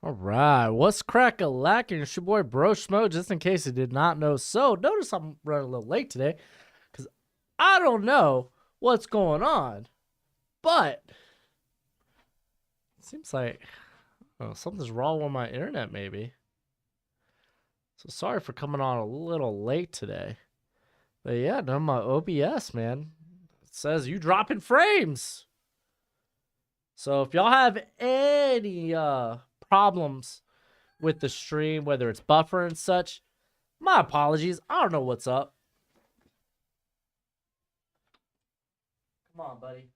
All right, what's crack-a-lacking? It's your boy Broshmo, just in case you did not know. So, notice I'm running a little late today, because I don't know what's going on, but it seems like something's wrong with my internet, maybe. So, sorry for coming on a little late today. But yeah, no, my OBS, man, it says you dropping frames. So, if y'all have any problems with the stream, whether it's buffer and such, my apologies. I don't know what's up. Come on, buddy.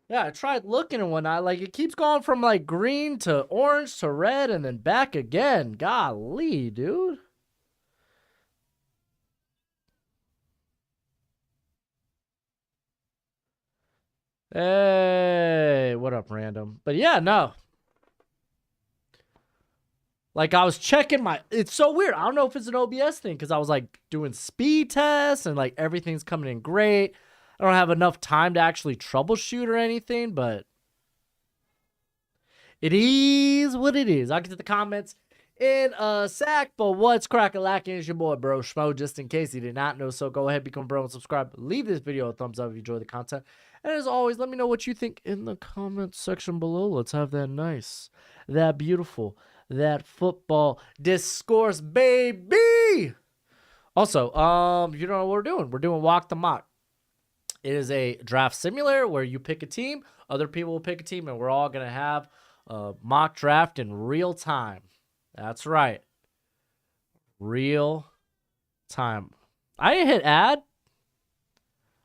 Yeah, I tried looking and whatnot. Like, it keeps going from, like, green to orange to red and then back again. Golly, dude. Hey, what up, random? But yeah, no. Like, I was checking my... It's so weird. I don't know if it's an OBS thing because I was, like, doing speed tests and, like, everything's coming in great. I don't have enough time to actually troubleshoot or anything, but... It is what it is. I'll get to the comments in a sec, but what's crack-a-lacking is your boy Broshmo, just in case you did not know. So go ahead, become a bro and subscribe. Leave this video a thumbs up if you enjoy the content. And as always, let me know what you think in the comments section below. Let's have that nice, that beautiful, that football discourse, baby. Also, you know what we're doing. We're doing Walk the Mock. It is a draft simulator where you pick a team, other people will pick a team, and we're all going to have mock draft in real time. That's right. Real time. I didn't hit add.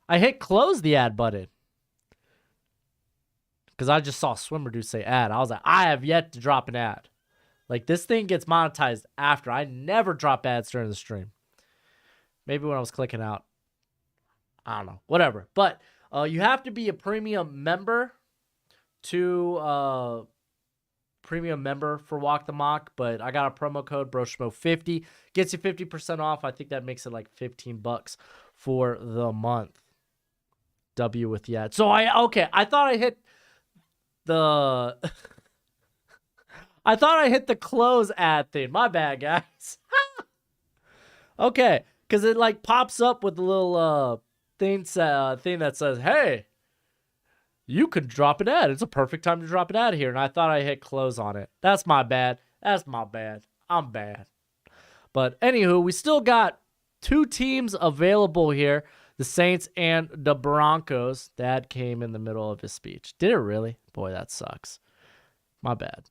I hit close the ad button. Because I just saw Swimmer do say ad. I was like, I have yet to drop an ad. Like, this thing gets monetized after. I never drop ads during the stream. Maybe when I was clicking out. I don't know. Whatever. But you have to be a premium member to... premium member for Walk the Mock, but I got a promo code Broshmo50, gets you 50% off. I think that makes it like $15 for the month. W with the ad. So I thought I hit the I thought I hit the close ad thing. My bad, guys. Okay, because it like pops up with a little thing that says, hey, you could drop an ad. It's a perfect time to drop an ad here. And I thought I hit close on it. That's my bad. That's my bad. I'm bad. But anywho, we still got two teams available here. The Saints and the Broncos. That came in the middle of his speech. Did it really? Boy, that sucks. My bad.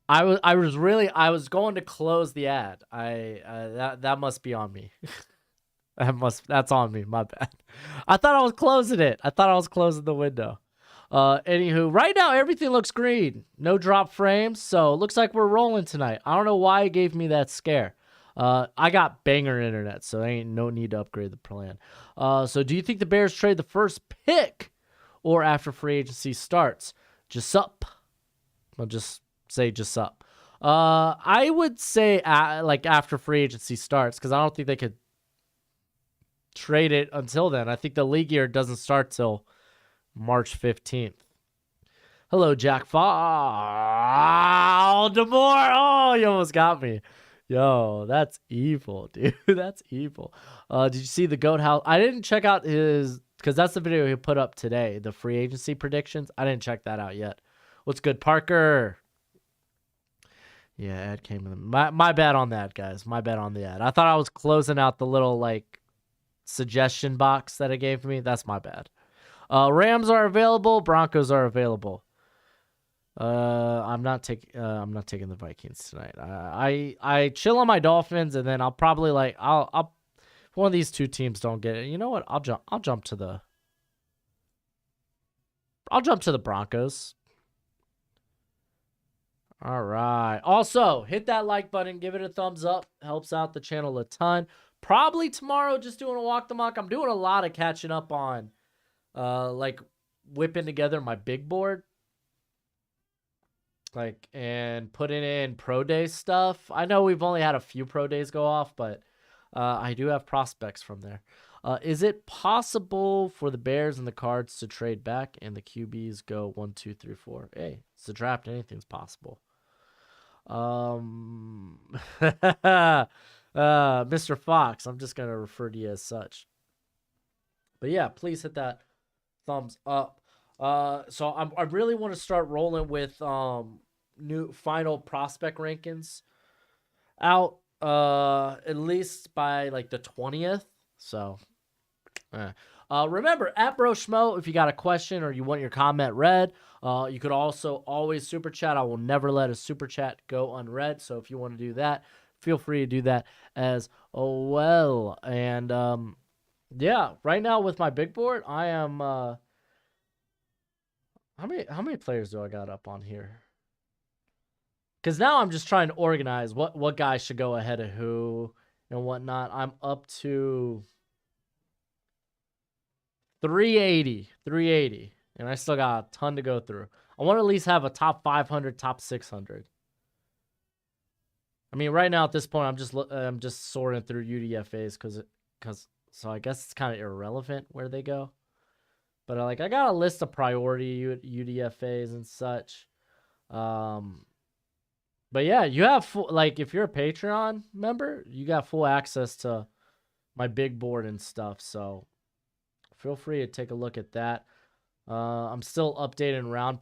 I was going to close the ad. That must be on me. That's on me. My bad. I thought I was closing it. I thought I was closing the window. Anywho, right now everything looks green. No drop frames, so it looks like we're rolling tonight. I don't know why it gave me that scare. I got banger internet, so there ain't no need to upgrade the plan. So do you think the Bears trade the first pick or after free agency starts? Just up. I'll just say just up. I would say like after free agency starts, because I don't think they could trade it until then. I think the league year doesn't start till March 15th. Hello, Jack Baltimore. Oh, you almost got me. Yo, that's evil, dude. That's evil. Did you see the Goat House? I didn't check out his, because that's the video he put up today, the free agency predictions. I didn't check that out yet. What's good, Parker? Yeah, ad came in. My bad on that, guys. My bad on the ad. I thought I was closing out the little, like, suggestion box that it gave me. That's my bad. Rams are available. Broncos are available. I'm not taking the Vikings tonight. I chill on my Dolphins, and then I'll probably like I'll if one of these two teams don't get it. You know what? I'll jump to the Broncos. All right. Also, hit that like button, give it a thumbs up. Helps out the channel a ton. Probably tomorrow, just doing a Walk the Mock. I'm doing a lot of catching up on, like, whipping together my big board. Like, and putting in pro day stuff. I know we've only had a few pro days go off, but I do have prospects from there. Is it possible for the Bears and the Cards to trade back and the QBs go 1, 2, 3, 4? Hey, it's the draft. Anything's possible. Mr. Fox, I'm just gonna refer to you as such. But yeah, please hit that thumbs up. So I really want to start rolling with new final prospect rankings out at least by like the 20th. So remember at Broshmo, if you got a question or you want your comment read, you could also always super chat. I will never let a super chat go unread. So if you want to do that, feel free to do that as well. And yeah, right now with my big board, I am how many players do I got up on here? Because now I'm just trying to organize what guys should go ahead of who and whatnot. I'm up to 380, and I still got a ton to go through. I want to at least have a top 500, top 600. I mean, right now at this point, I'm just sorting through UDFA's because so I guess it's kind of irrelevant where they go. But I got a list of priority UDFA's and such. But yeah, you have full, if you're a Patreon member, you got full access to my big board and stuff. So feel free to take a look at that. I'm still updating round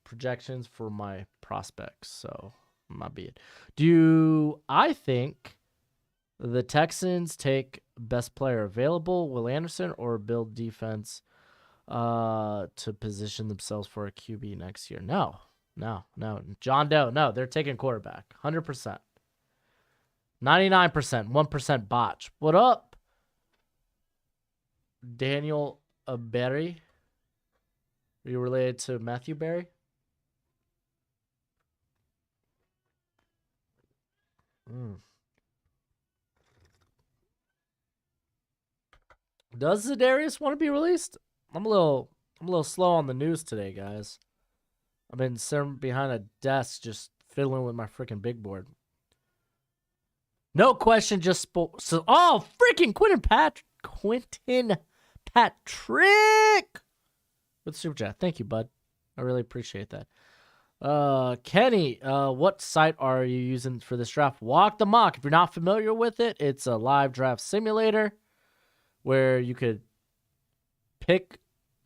projections for my prospects. So might be it. I think the Texans take best player available, Will Anderson, or build defense to position themselves for a QB next year? No. John Doe, no, they're taking quarterback. 100%. 99%, 1% botch. What up? Daniel Berry? Are you related to Matthew Berry? Does Za'Darius want to be released? I'm a little slow on the news today, guys. I've been sitting behind a desk just fiddling with my freaking big board. No question, just freaking Quentin Patrick with super chat. Thank you, bud. I really appreciate that. Kenny, what site are you using for this draft? Walk the Mock. If you're not familiar with it, it's a live draft simulator where you could pick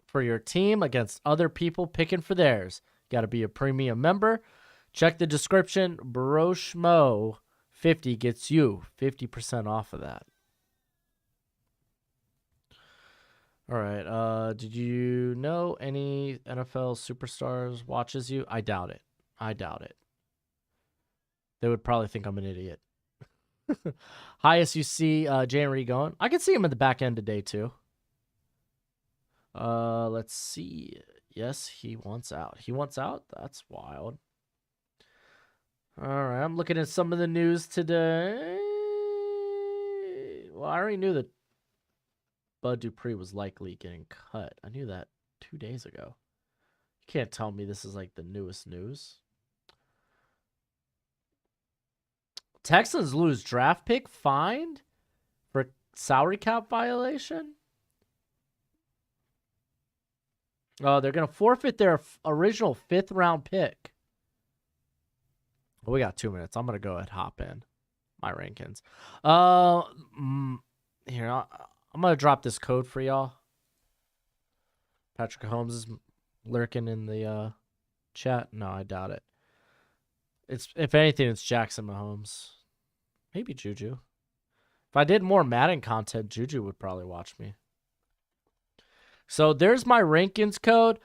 for your team against other people picking for theirs. Got to be a premium member. Check the description. Broshmo 50 gets you 50% off of that. All right. Did you know any NFL superstars watches you? I doubt it. They would probably think I'm an idiot. Highest you see Jan Reed going. I can see him in the back end today too. Let's see. Yes, he wants out. That's wild. All right, I'm looking at some of the news today. Well, I already knew that Bud Dupree was likely getting cut. I knew that 2 days ago. You can't tell me this is like the newest news. Texans lose draft pick fined for salary cap violation. Oh, they're going to forfeit their original 5th round pick. Well, we got 2 minutes. I'm going to go ahead and hop in my rankings. Here, I'm going to drop this code for y'all. Patrick Mahomes is lurking in the chat. No, I doubt it. If anything, it's Jackson Mahomes. Maybe Juju. If I did more Madden content, Juju would probably watch me. So there's my rankings code.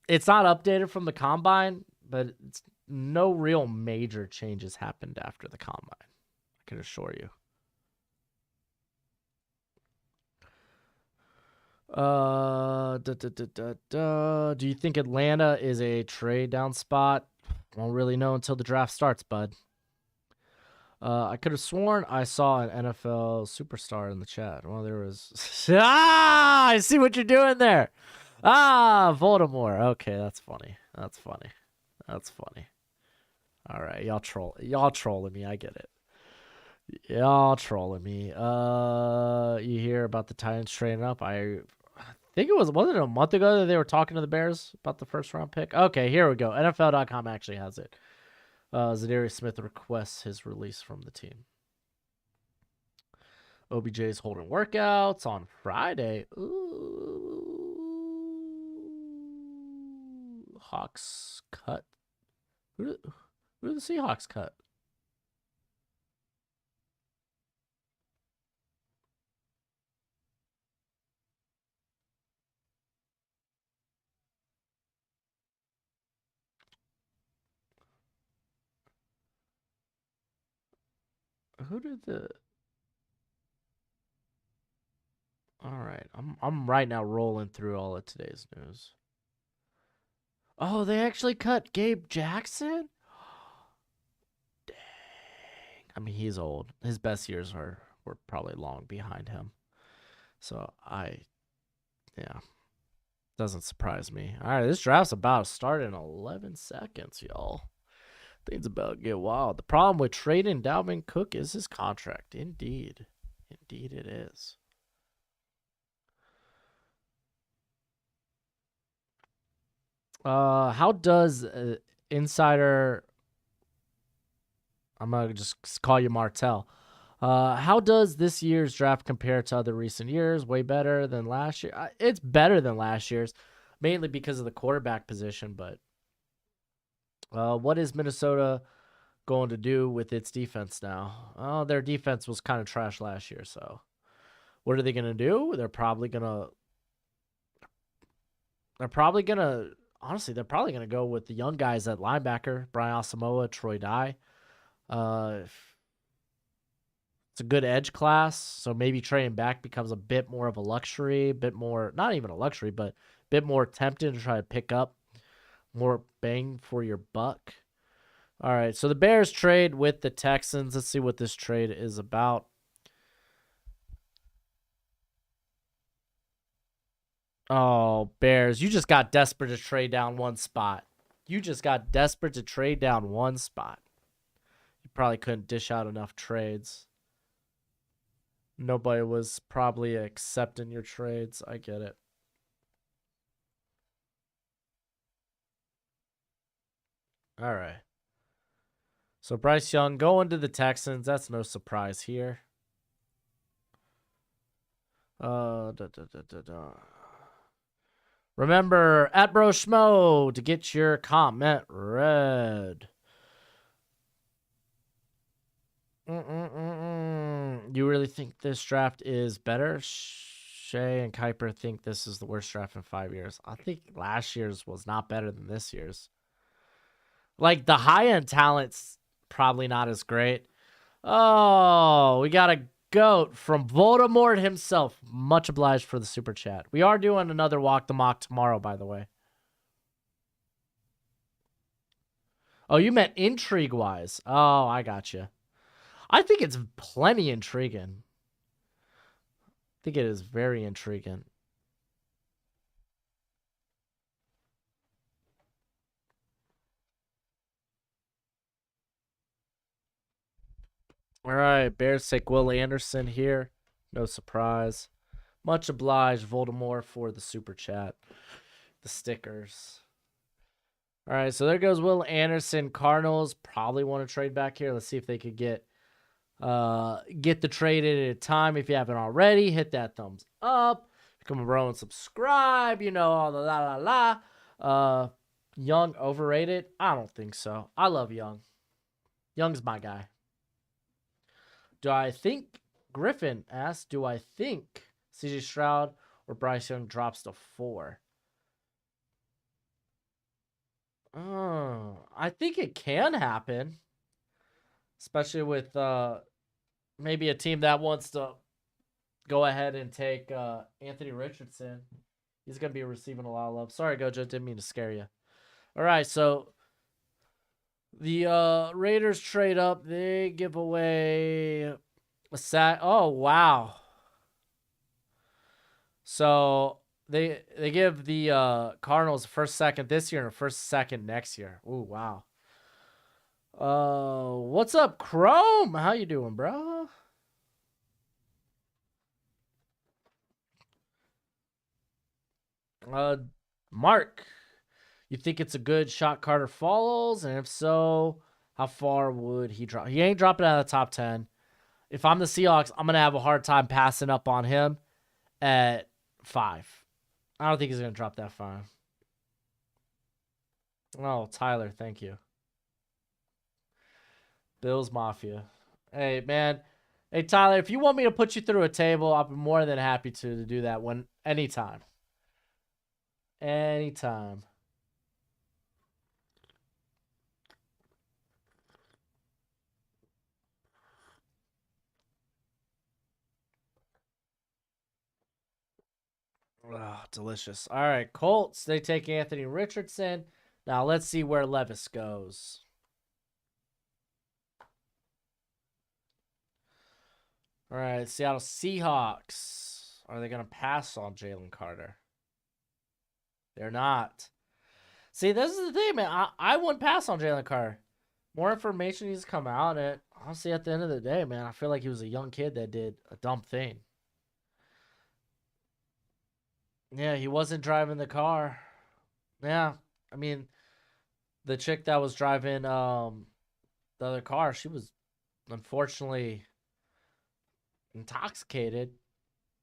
It's not updated from the combine, but no real major changes happened after the combine. I can assure you. Do you think Atlanta is a trade down spot? Won't really know until the draft starts, bud. I could have sworn I saw an NFL superstar in the chat. Well, there was... I see what you're doing there. Voldemort. Okay, that's funny. All right, y'all trolling me. I get it. Y'all trolling me. You hear about the Titans trading up? I think wasn't it a month ago that they were talking to the Bears about the first round pick? Okay, here we go. NFL.com actually has it. Zadarius Smith requests his release from the team. OBJ's holding workouts on Friday. Ooh. Hawks cut. Who did the Seahawks cut? Who did the? All right, I'm right now rolling through all of today's news. Oh, they actually cut Gabe Jackson? Dang. I mean, he's old. His best years were probably long behind him. So yeah, doesn't surprise me. All right, this draft's about to start in 11 seconds, y'all. Things about to get wild. The problem with trading Dalvin Cook is his contract. Indeed. Indeed it is. How does Insider... I'm going to just call you Martell. How does this year's draft compare to other recent years? Way better than last year? It's better than last year's, mainly because of the quarterback position, but what is Minnesota going to do with its defense now? Oh, their defense was kind of trash last year, so what are they going to do? They're probably going to honestly, they're probably going to go with the young guys at linebacker, Brian Asamoah, Troy Dye. It's a good edge class, so maybe trading back becomes a bit more of a luxury, a bit more, not even a luxury, but a bit more tempting to try to pick up more bang for your buck. All right, so the Bears trade with the Texans. Let's see what this trade is about. Oh, Bears, you just got desperate to trade down one spot. You just got desperate to trade down one spot. You probably couldn't dish out enough trades. Nobody was probably accepting your trades. I get it. All right. So Bryce Young going to the Texans. That's no surprise here. Remember at Broshmo to get your comment read. You really think this draft is better? Shay and Kuiper think this is the worst draft in 5 years. I think last year's was not better than this year's. Like, the high-end talent's probably not as great. Oh, we got a goat from Voldemort himself. Much obliged for the super chat. We are doing another Walk the Mock tomorrow, by the way. Oh, you meant intrigue-wise. Oh, I got you. I think it's plenty intriguing. I think it is very intriguing. All right, Bears take Will Anderson here. No surprise. Much obliged, Voldemort, for the super chat. The stickers. All right, so there goes Will Anderson. Cardinals probably want to trade back here. Let's see if they could get the trade in at a time. If you haven't already, hit that thumbs up. Become a bro and subscribe. You know, all the la la la. Young overrated? I don't think so. I love Young. Young's my guy. Do I think Griffin asked, do I think CJ Stroud or Bryce Young drops to 4? I think it can happen, especially with maybe a team that wants to go ahead and take Anthony Richardson. He's going to be receiving a lot of love. Sorry, Gojo, didn't mean to scare you. All right, so the Raiders trade up. They give away a sack. Oh, wow. So they give the Cardinals a first, second this year and a first, second next year. Ooh, wow. What's up, Chrome? How you doing, bro? Uh, Mark, you think it's a good shot Carter follows? And if so, how far would he drop? He ain't dropping out of the top 10. If I'm the Seahawks, I'm going to have a hard time passing up on him at 5. I don't think he's going to drop that far. Oh, Tyler, thank you. Bills Mafia. Hey, man. Hey, Tyler, if you want me to put you through a table, I'll be more than happy to do that anytime. Anytime. Oh, delicious. All right, Colts. They take Anthony Richardson. Now let's see where Levis goes. All right, Seattle Seahawks. Are they going to pass on Jalen Carter? They're not. See, this is the thing, man. I wouldn't pass on Jalen Carter. More information needs to come out. And honestly, at the end of the day, man, I feel like he was a young kid that did a dumb thing. Yeah, he wasn't driving the car. Yeah, I mean, the chick that was driving the other car, she was unfortunately intoxicated.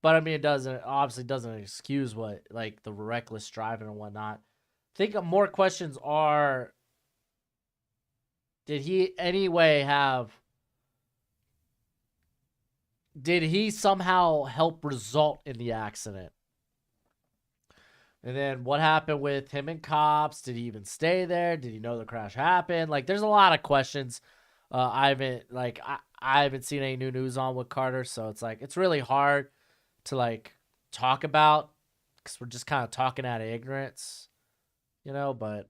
But I mean, it doesn't excuse what like the reckless driving and whatnot. I think more questions are: Did he anyway have? Did he somehow help result in the accident? And then what happened with him and cops? Did he even stay there? Did he know the crash happened? Like, there's a lot of questions. I haven't seen any new news on with Carter, so it's like it's really hard to like talk about because we're just kind of talking out of ignorance, you know. But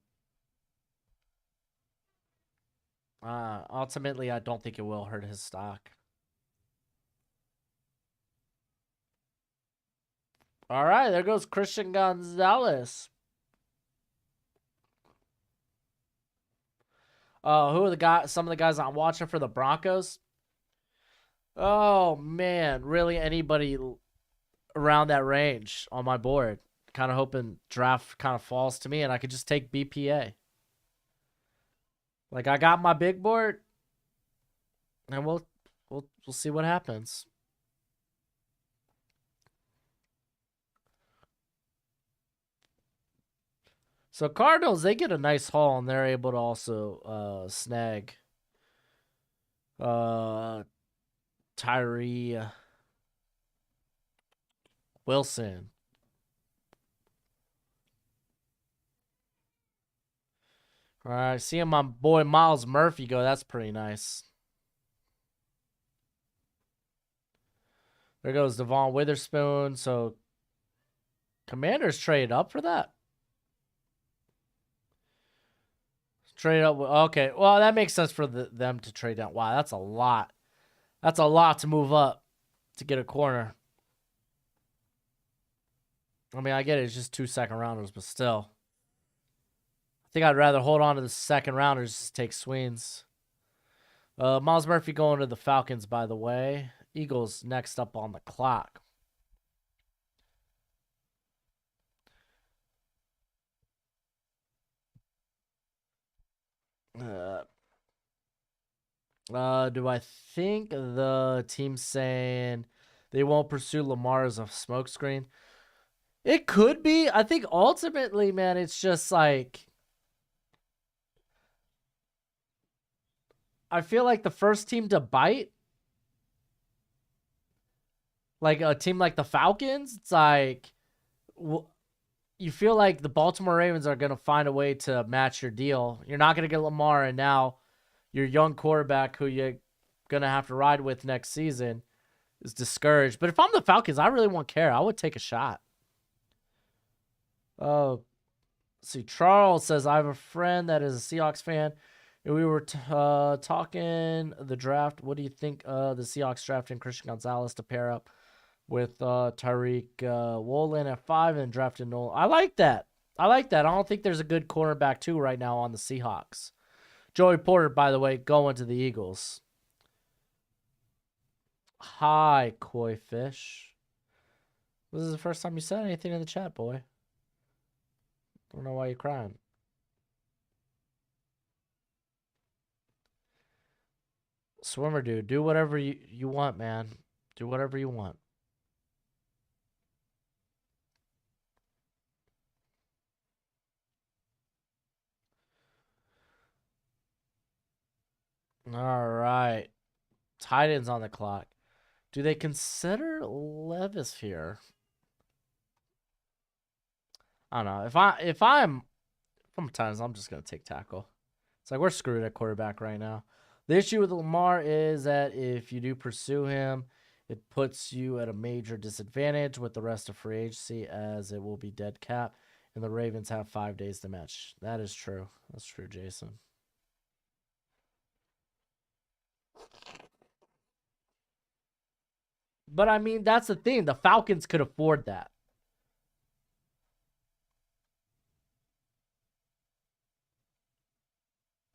ultimately, I don't think it will hurt his stock. All right, there goes Christian Gonzalez. Who are the guys? Some of the guys I'm watching for the Broncos. Oh man, really anybody around that range on my board. Kind of hoping draft kind of falls to me and I could just take BPA. Like I got my big board, and we'll see what happens. So Cardinals, they get a nice haul and they're able to also snag uh Tyree Wilson. All right, seeing my boy Miles Murphy go, that's pretty nice. There goes Devon Witherspoon. So Commanders trade up for that. Trade up. Okay, well that makes sense for them to trade down. Wow, that's a lot. That's a lot to move up to get a corner. I mean, I get it. It's just 2 second rounders, but still. I think I'd rather hold on to the second rounders just take swings. Miles Murphy going to the Falcons, by the way. Eagles next up on the clock. Do I think the team's saying they won't pursue Lamar as a smokescreen? It could be. I think ultimately, man, it's just like I feel like the first team to bite, like a team like the Falcons, it's like you feel like the Baltimore Ravens are going to find a way to match your deal. You're not going to get Lamar, and now your young quarterback who you're going to have to ride with next season is discouraged. But if I'm the Falcons, I really won't care. I would take a shot. Oh, see, Charles says, I have a friend that is a Seahawks fan, and we were talking the draft. What do you think the Seahawks drafting Christian Gonzalez to pair up with Tyreek Woolen at 5 and drafting Nolan? I like that. I don't think there's a good cornerback, too, right now on the Seahawks. Joey Porter, by the way, going to the Eagles. Hi, Koi Fish. This is the first time you said anything in the chat, boy. I don't know why you're crying. Swimmer dude, do whatever you want, man. Do whatever you want. All right. Titans on the clock. Do they consider Levis here? I don't know. If I'm from Titans, I'm just gonna take tackle. It's like we're screwed at quarterback right now. The issue with Lamar is that if you do pursue him, it puts you at a major disadvantage with the rest of free agency, as it will be dead cap, and the Ravens have 5 days to match. That is true. That's true, Jason. But I mean, that's the thing. The Falcons could afford that.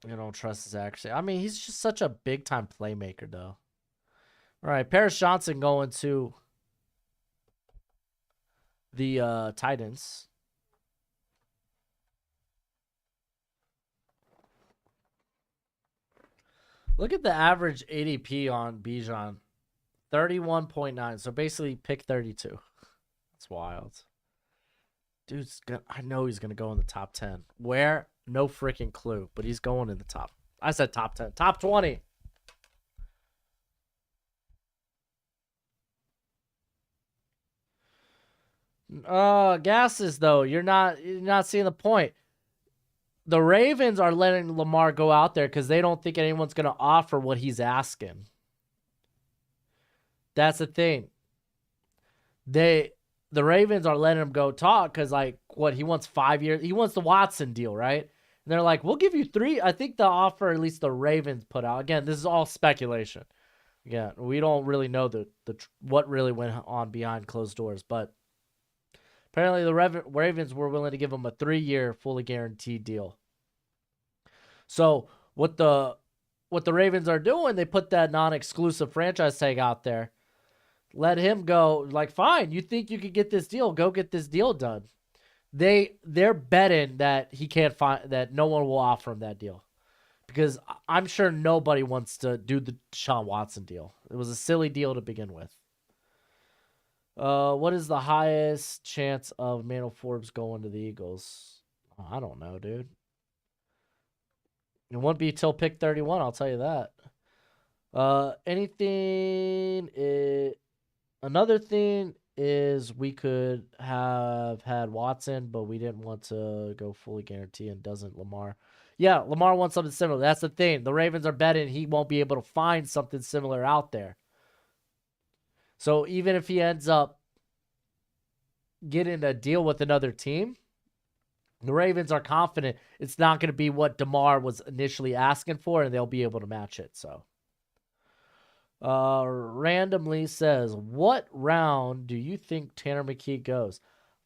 You don't trust his accuracy. I mean, he's just such a big time playmaker, though. All right, Paris Johnson going to the Titans. Look at the average ADP on Bijan, 31.9. So basically, pick 32. That's wild. Dude's gonna. I know he's gonna go in the top 10. Where? No freaking clue. But he's going in the top. I said top 10, top 20. Gases though. You're not seeing the point. The Ravens are letting Lamar go out there because they don't think anyone's gonna offer what he's asking. That's the thing. The Ravens are letting him go talk because like what he wants 5 years. He wants the Watson deal, right? And they're like, we'll give you 3. I think the offer, at least the Ravens put out. Again, this is all speculation. Yeah, we don't really know the what really went on behind closed doors, but apparently the Ravens were willing to give him a 3-year fully guaranteed deal. So what the Ravens are doing, they put that non-exclusive franchise tag out there. Let him go. Like, fine, you think you could get this deal? Go get this deal done. They're betting that he can't find that no one will offer him that deal. Because I'm sure nobody wants to do the Deshaun Watson deal. It was a silly deal to begin with. What is the highest chance of Manuel Forbes going to the Eagles? Oh, I don't know, dude. It won't be till pick 31, I'll tell you that. Another thing is we could have had Watson, but we didn't want to go fully guarantee, and doesn't Lamar. Yeah, Lamar wants something similar. That's the thing. The Ravens are betting he won't be able to find something similar out there. So even if he ends up getting a deal with another team, the Ravens are confident it's not going to be what DeMar was initially asking for, and they'll be able to match it. So, randomly says, what round do you think Tanner McKee goes?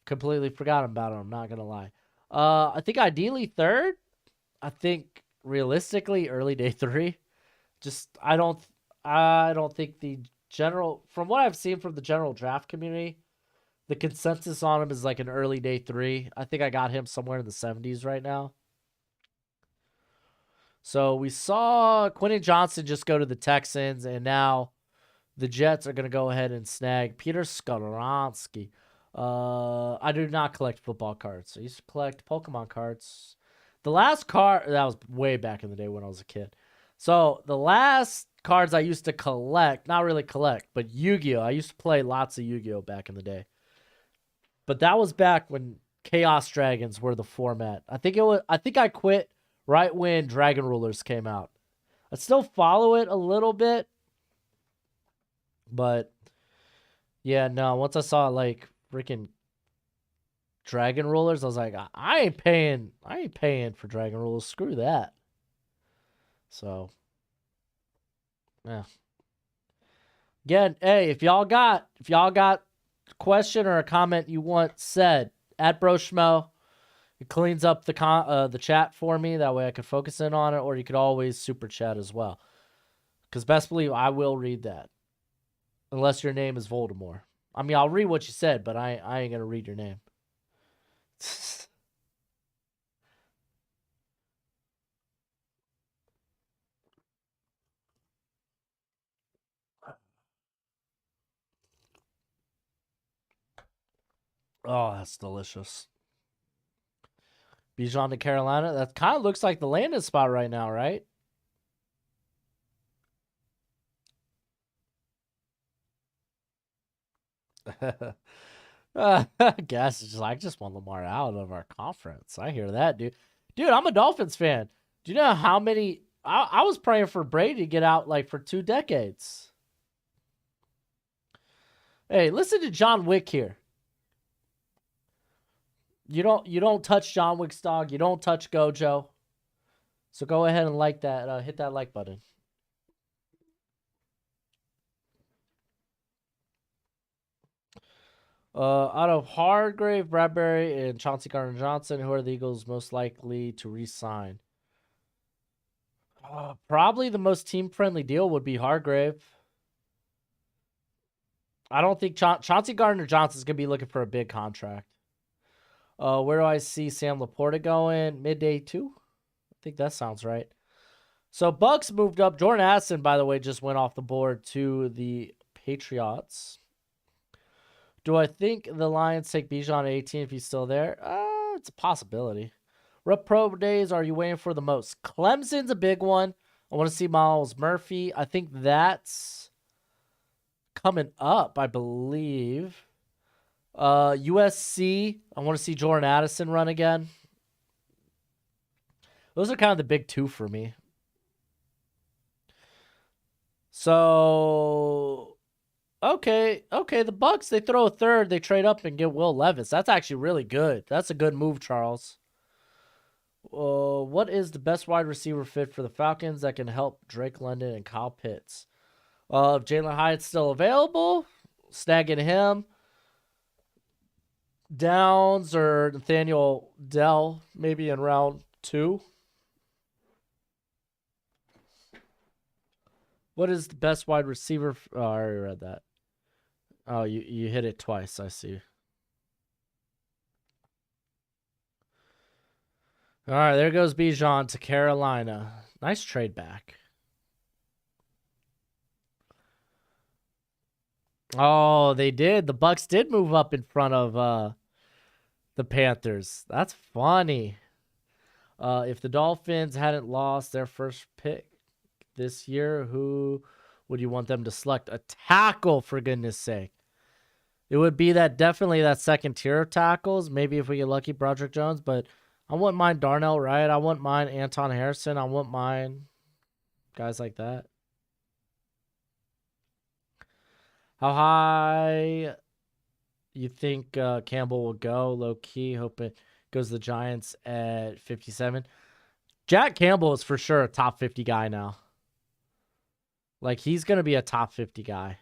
Completely forgot about him. I'm not going to lie. I think ideally third. I think realistically early day 3. Just I don't think the general, from what I've seen from the general draft community, the consensus on him is like an early day 3. I think I got him somewhere in the 70s right now. So we saw Quentin Johnson just go to the Texans, and now the Jets are going to go ahead and snag Peter Skoronski. I do not collect football cards. I used to collect Pokemon cards. The last card, that was way back in the day when I was a kid. So the last cards I used to collect, not really collect, but Yu-Gi-Oh! I used to play lots of Yu-Gi-Oh! Back in the day. But that was back when Chaos Dragons were the format. I think I quit right when Dragon Rulers came out. I still follow it a little bit, but yeah, no. Once I saw like freaking Dragon Rulers, I was like, I ain't paying for Dragon Rulers. Screw that. So, yeah. Again, hey, if y'all got a question or a comment you want said at Broshmo, it cleans up the chat for me. That way I can focus in on it, or you could always super chat as well. Because best believe I will read that. Unless your name is Voldemort. I mean, I'll read what you said, but I ain't going to read your name. Oh, that's delicious. Bijan to Carolina. That kind of looks like the landing spot right now, right? Guess it's just I just want Lamar out of our conference. I hear that, dude. Dude, I'm a Dolphins fan. Do you know how many? I was praying for Brady to get out like for 2 decades. Hey, listen to John Wick here. You don't touch John Wick's dog. You don't touch Gojo. So go ahead and like that. Hit that like button. Out of Hargrave, Bradbury, and Chauncey Gardner-Johnson, who are the Eagles most likely to re-sign? Probably the most team-friendly deal would be Hargrave. I don't think Chauncey Gardner-Johnson is going to be looking for a big contract. Where do I see Sam Laporta going? Midday 2? I think that sounds right. So Bucks moved up. Jordan Addison, by the way, just went off the board to the Patriots. Do I think the Lions take Bijan at 18 if he's still there? It's a possibility. What pro days are you waiting for the most? Clemson's a big one. I want to see Miles Murphy. I think that's coming up, I believe. USC, I want to see Jordan Addison run again. Those are kind of the big two for me. So, okay. The Bucks, they throw a third, they trade up and get Will Levis. That's actually really good. That's a good move, Charles. What is the best wide receiver fit for the Falcons that can help Drake London and Kyle Pitts? If Jalen Hyatt's still available, snagging him. Downs or Nathaniel Dell, maybe in round 2. What is the best wide receiver? I already read that. Oh, you hit it twice. I see. All right, there goes Bijan to Carolina. Nice trade back. Oh, they did. The Bucks did move up in front of the Panthers. That's funny. If the Dolphins hadn't lost their first pick this year, who would you want them to select? A tackle, for goodness sake. It would be definitely that second tier of tackles. Maybe if we get lucky, Broderick Jones, but I wouldn't mind Darnell Wright. I wouldn't mind Anton Harrison. I wouldn't mind guys like that. How high you think Campbell will go? Low key, hope it goes to the Giants at 57. Jack Campbell is for sure a top 50 guy now. Like, he's going to be a top 50 guy.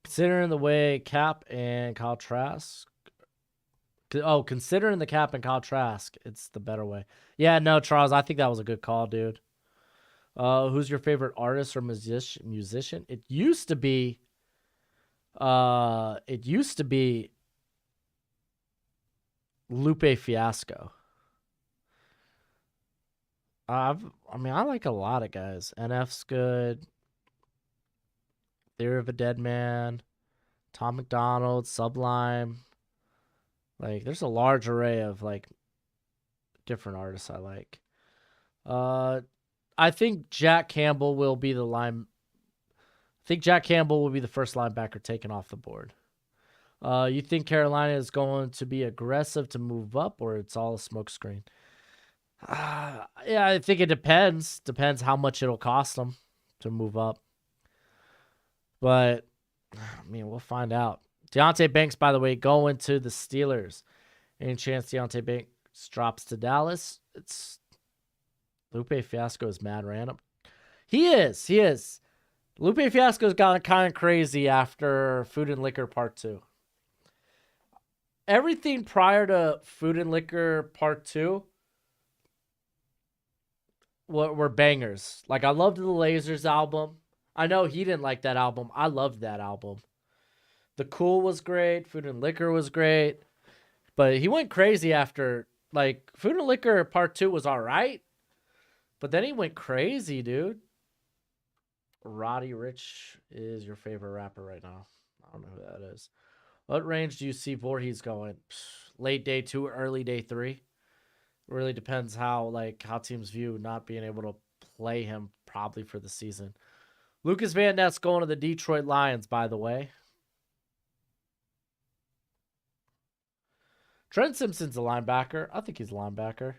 Considering the way Cap and Kyle Trask. Oh, considering the Cap and Kyle Trask, it's the better way. Yeah, no, Charles, I think that was a good call, dude. Who's your favorite artist or musician? It used to be Lupe Fiasco. I like a lot of guys. NF's good. Theory of a Dead Man, Tom McDonald, Sublime. Like, there's a large array of like different artists I like. I think Jack Campbell will be the first linebacker taken off the board. You think Carolina is going to be aggressive to move up, or it's all a smokescreen? Yeah, I think it depends. Depends how much it'll cost them to move up. But, we'll find out. Deontay Banks, by the way, going to the Steelers. Any chance Deontay Banks drops to Dallas? It's Lupe Fiasco is mad random. He is. Lupe Fiasco's gotten kind of crazy after Food and Liquor Part 2. Everything prior to Food and Liquor Part 2 were bangers. Like, I loved the Lasers album. I know he didn't like that album. I loved that album. The Cool was great. Food and Liquor was great. But he went crazy after, like, Food and Liquor Part 2 was all right. But then he went crazy, dude. Roddy Rich is your favorite rapper right now. I don't know who that is. What range do you see Voorhees going? Late day 2, early day 3? It really depends how teams view not being able to play him probably for the season. Lucas Van Ness going to the Detroit Lions, by the way. Trent Simpson's a linebacker. I think he's a linebacker.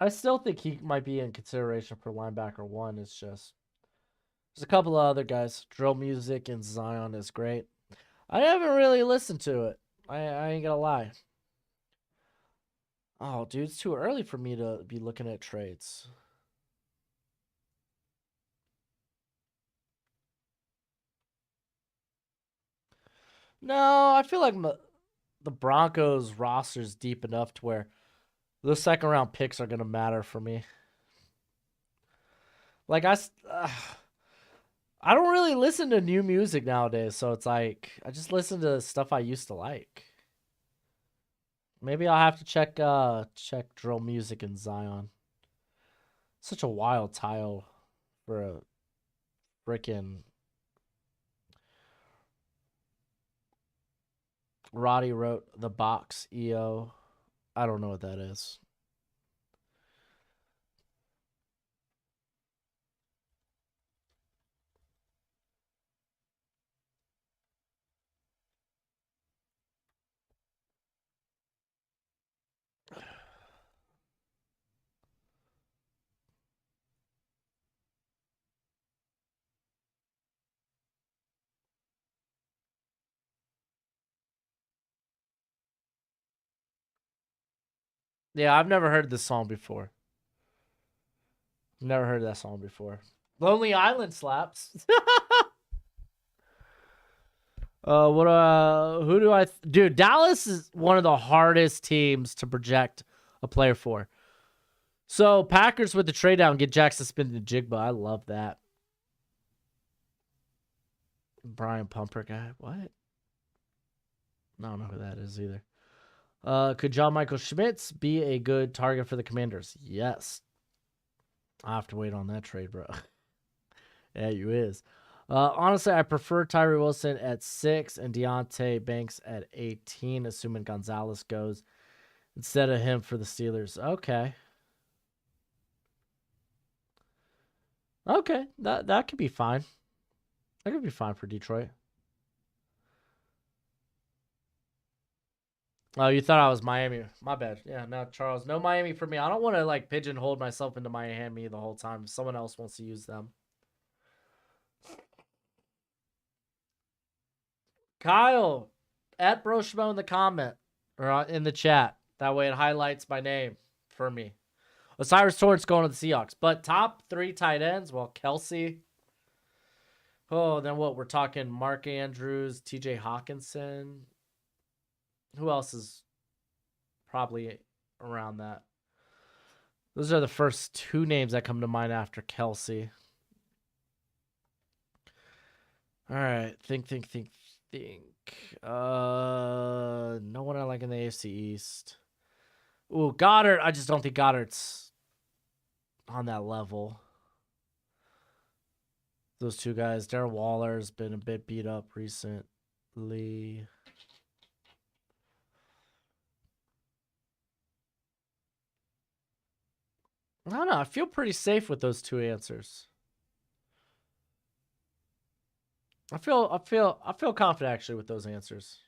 I still think he might be in consideration for linebacker 1. It's just there's a couple of other guys. Drill Music and Zion is great. I haven't really listened to it. I ain't gonna lie. Oh, dude, it's too early for me to be looking at trades. No, I feel like the Broncos roster's deep enough to where the second round picks are gonna matter for me. Like I don't really listen to new music nowadays, so it's like I just listen to stuff I used to like. Maybe I'll have to check Drill Music and Zion. Such a wild tile for a freaking Roddy wrote the box EO. I don't know what that is. Yeah, I've never heard this song before. Never heard that song before. Lonely Island slaps. Who do dude, Dallas is one of the hardest teams to project a player for. So Packers with the trade down get Jackson Smith and Jigba. I love that. Brian Pumper guy. What? I don't know who that is either. Could John Michael Schmitz be a good target for the Commanders? Yes. I have to wait on that trade, bro. Yeah, you is. Honestly, I prefer Tyree Wilson at 6 and Deontay Banks at 18, assuming Gonzalez goes instead of him for the Steelers. Okay. Okay, that could be fine. That could be fine for Detroit. Oh, you thought I was Miami. My bad. Yeah, no, Charles. No Miami for me. I don't want to pigeonhole myself into Miami the whole time. If someone else wants to use them. Kyle, at Broshmo in the comment or in the chat. That way it highlights my name for me. Osiris Torrance going to the Seahawks. But top 3 tight ends, well, Kelsey. Oh, then what? We're talking Mark Andrews, TJ Hawkinson. Who else is probably around that? Those are the first 2 names that come to mind after Kelsey. All right. Think. No one I like in the AFC East. Ooh, Goddard. I just don't think Goddard's on that level. Those 2 guys. Darren Waller's been a bit beat up recently. I don't know. I feel pretty safe with those 2 answers. I feel confident actually with those answers.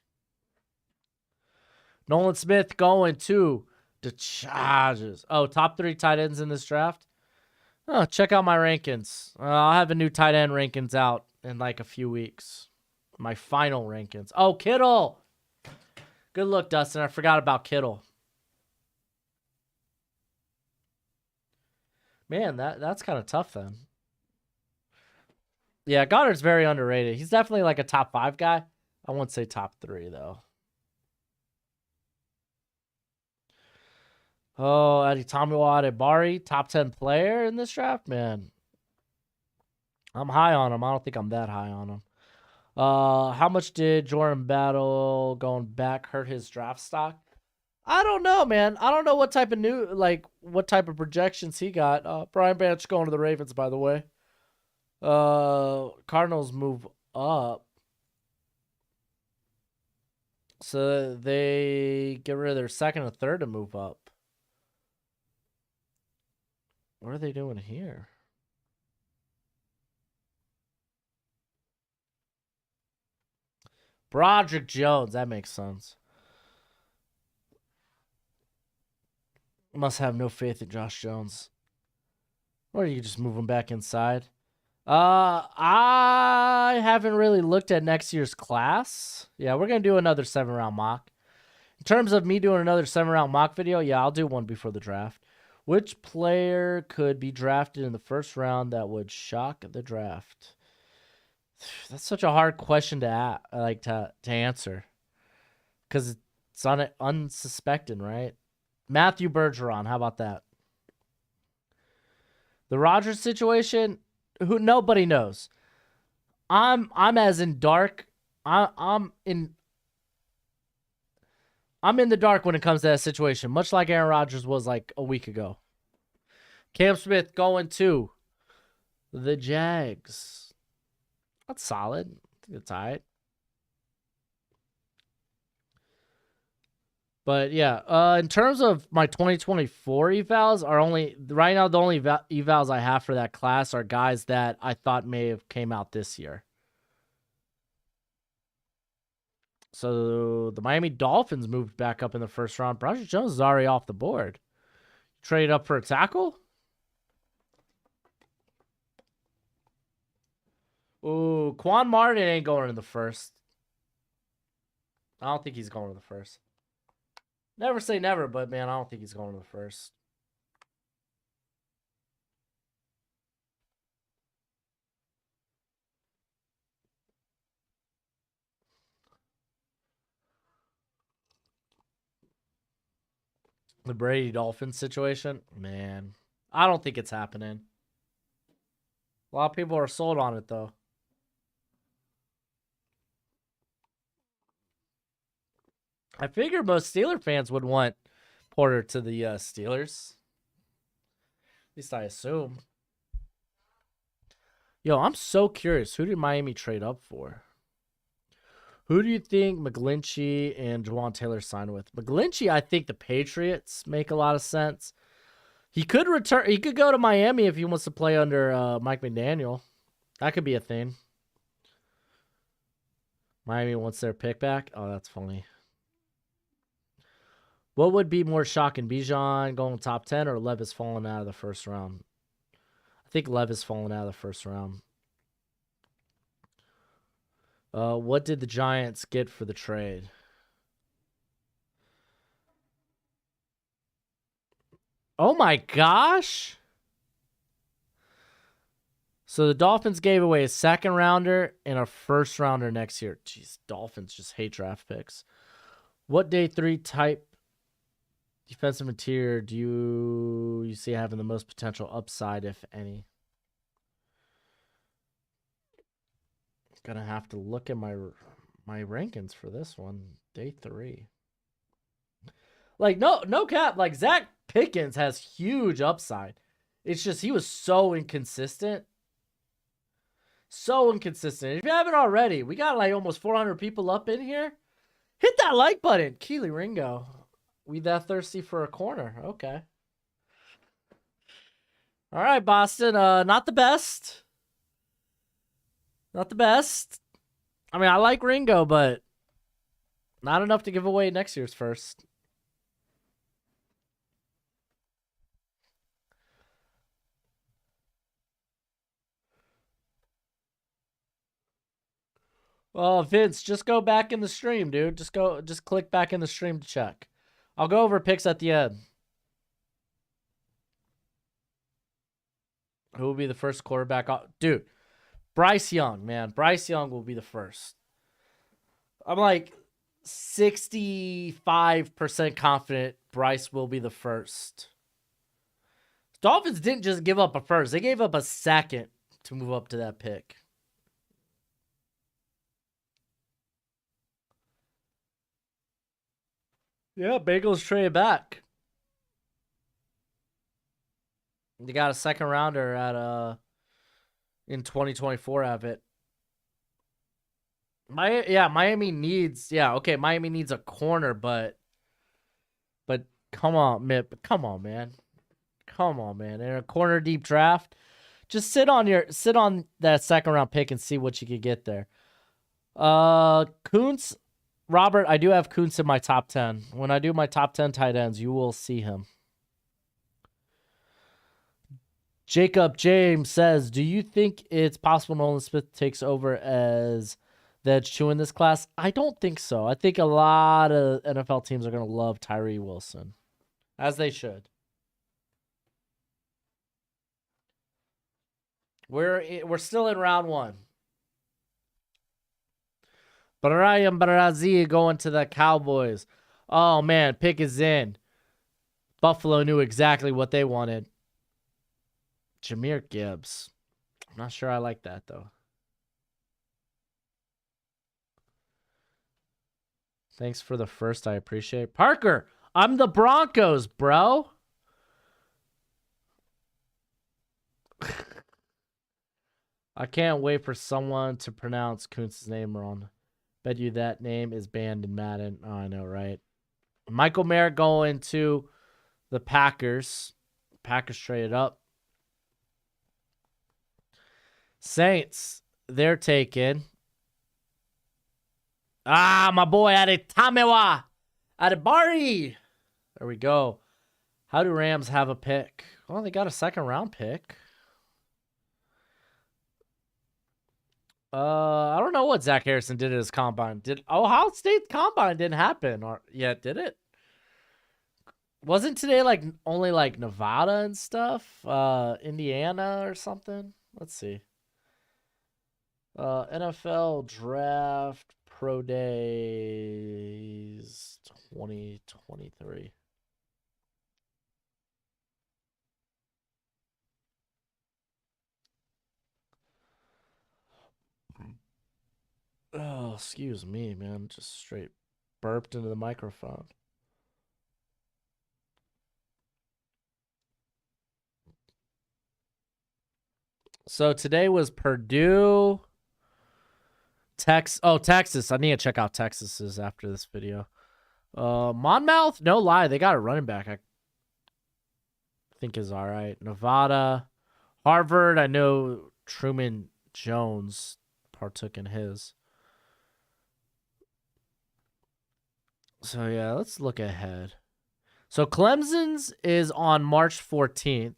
Nolan Smith going to the Chargers. Oh, top 3 tight ends in this draft. Oh, check out my rankings. I'll have a new tight end rankings out in a few weeks. My final rankings. Oh, Kittle. Good look, Dustin. I forgot about Kittle. Man, that's kind of tough then. Yeah, Goddard's very underrated. He's definitely a top 5 guy. I won't say top 3 though. Oh, Adetomiwa Adebari, top 10 player in this draft, man. I'm high on him. I don't think I'm that high on him. How much did Jordan Battle going back hurt his draft stock? I don't know, man. I don't know what type of what type of projections he got. Brian Branch going to the Ravens, by the way. Cardinals move up. So they get rid of their second and third to move up. What are they doing here? Broderick Jones. That makes sense. Must have no faith in Josh Jones. Or you just move him back inside. I haven't really looked at next year's class. Yeah, we're gonna do another 7-round mock. In terms of me doing another 7-round mock video, yeah, I'll do one before the draft. Which player could be drafted in the first round that would shock the draft? That's such a hard question to answer, because it's unsuspecting, right? Matthew Bergeron, how about that? The Rodgers situation, who nobody knows. I'm as in dark. I'm in the dark when it comes to that situation, much like Aaron Rodgers was like a week ago. Cam Smith going to the Jags. That's solid. I think it's all right. But yeah, in terms of my 2024 evals, are only right now the only evals I have for that class are guys that I thought may have came out this year. So the Miami Dolphins moved back up in the first round. Broshmo Jones is already off the board. Trade up for a tackle? Ooh, Quan Martin ain't going in the first. I don't think he's going to the first. Never say never, but man, I don't think he's going to the first. The Brady Dolphins situation, man, I don't think it's happening. A lot of people are sold on it, though. I figure most Steeler fans would want Porter to the Steelers. At least I assume. Yo, I'm so curious. Who did Miami trade up for? Who do you think McGlinchey and Jawan Taylor sign with? McGlinchey, I think the Patriots make a lot of sense. He could return. He could go to Miami if he wants to play under Mike McDaniel. That could be a thing. Miami wants their pick back. Oh, that's funny. What would be more shocking? Bijan going top 10 or Levis falling out of the first round? I think Levis falling out of the first round. What did the Giants get for the trade? Oh my gosh. So the Dolphins gave away a second rounder and a first rounder next year. Jeez, Dolphins just hate draft picks. What day 3 type defensive interior do you see having the most potential upside, if any? Gonna have to look at my rankings for this one. Day 3. Like, no cap. Like, Zach Pickens has huge upside. It's just he was so inconsistent. So inconsistent. If you haven't already, we got like almost 400 people up in here. Hit that like button. Keely Ringo. We that thirsty for a corner. Okay. All right, Boston. Not the best. Not the best. I mean, I like Ringo, but not enough to give away next year's first. Well, Vince, just go back in the stream, dude. Just click back in the stream to check. I'll go over picks at the end. Who will be the first quarterback? Dude, Bryce Young, man. Bryce Young will be the first. I'm like 65% confident Bryce will be the first. Dolphins didn't just give up a first. They gave up a second to move up to that pick. Yeah, Bengals trade back. They got a second rounder at in 2024 of it. Miami needs Miami needs a corner, but come on, come on, man. Come on, man. In a corner deep draft, just sit on that second round pick and see what you could get there. Kuntz, Robert, I do have Kuntz in my top 10. When I do my top 10 tight ends, you will see him. Jacob James says, do you think it's possible Nolan Smith takes over as the edge 2 in this class? I don't think so. I think a lot of NFL teams are going to love Tyree Wilson, as they should. We're still in round 1. Brian Brazil going to the Cowboys. Oh, man, pick is in. Buffalo knew exactly what they wanted. Jahmyr Gibbs. I'm not sure I like that, though. Thanks for the first. I appreciate it. Parker, I'm the Broncos, bro. I can't wait for someone to pronounce Kuntz's name wrong. Bet you that name is banned in Madden. Oh, I know, right? Michael Merrick going to the Packers. Packers traded up. Saints, they're taking. My boy Adetamewa. Adebari. There we go. How do Rams have a pick? Well, they got a second round pick. I don't know what Zach Harrison did at his combine. Did Ohio State combine didn't happen or yet, did it? Wasn't today like only like Nevada and stuff? Indiana or something? Let's see. NFL Draft Pro Days 2023. Oh, excuse me, man. Just straight burped into the microphone. So today was Purdue, Texas. I need to check out Texas's after this video. Monmouth, no lie, they got a running back I think is all right. Nevada, Harvard, I know Truman Jones partook in his. So yeah, let's look ahead. So Clemson's is on March 14th.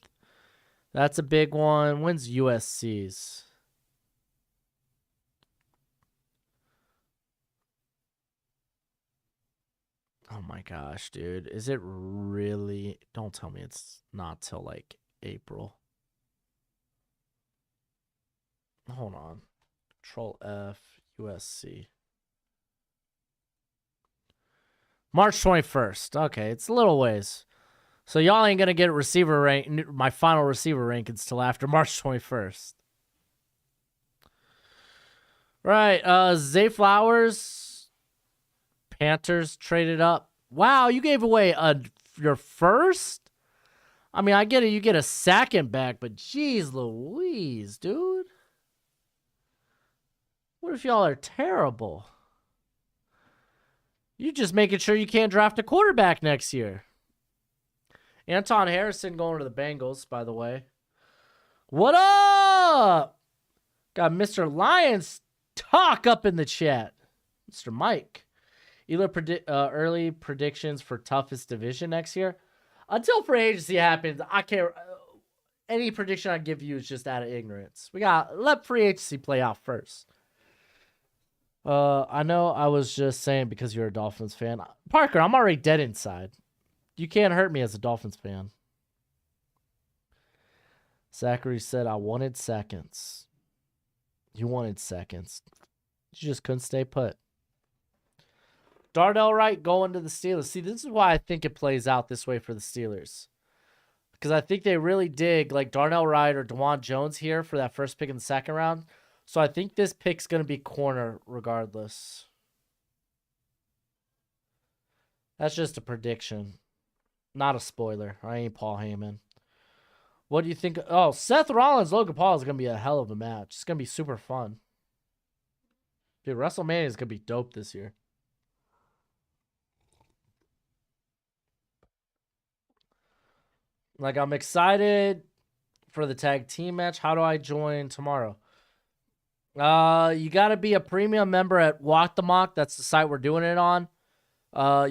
That's a big one. When's USC's? Oh my gosh, dude. Is it really? Don't tell me it's not till like April. Hold on. Control F, USC. March 21st. Okay, it's a little ways. So y'all ain't going to get receiver rank, my final receiver rankings till after March 21st. Right. Zay Flowers, Panthers traded up. Wow, you gave away your first? I mean, I get it. You get a second back, but geez Louise, dude. What if y'all are terrible? You just making sure you can't draft a quarterback next year. Anton Harrison going to the Bengals, by the way. What up? Got Mr. Lions talk up in the chat. Mr. Mike. Early predictions for toughest division next year. Until free agency happens, I can't. Any prediction I give you is just out of ignorance. Let free agency play out first. I know I was just saying because you're a Dolphins fan. Parker, I'm already dead inside. You can't hurt me as a Dolphins fan. Zachary said, I wanted seconds. You wanted seconds. You just couldn't stay put. Darnell Wright going to the Steelers. See, this is why I think it plays out this way for the Steelers. Because I think they really dig like Darnell Wright or DeJuan Jones here for that first pick in the second round. So I think this pick's going to be corner regardless. That's just a prediction, not a spoiler. I ain't Paul Heyman. What do you think? Oh, Seth Rollins, Logan Paul is gonna be a hell of a match. It's gonna be super fun. Dude, WrestleMania is gonna be dope this year. Like, I'm excited for the tag team match. How do I join tomorrow? You gotta be a premium member at Walk the Mock. That's the site we're doing it on.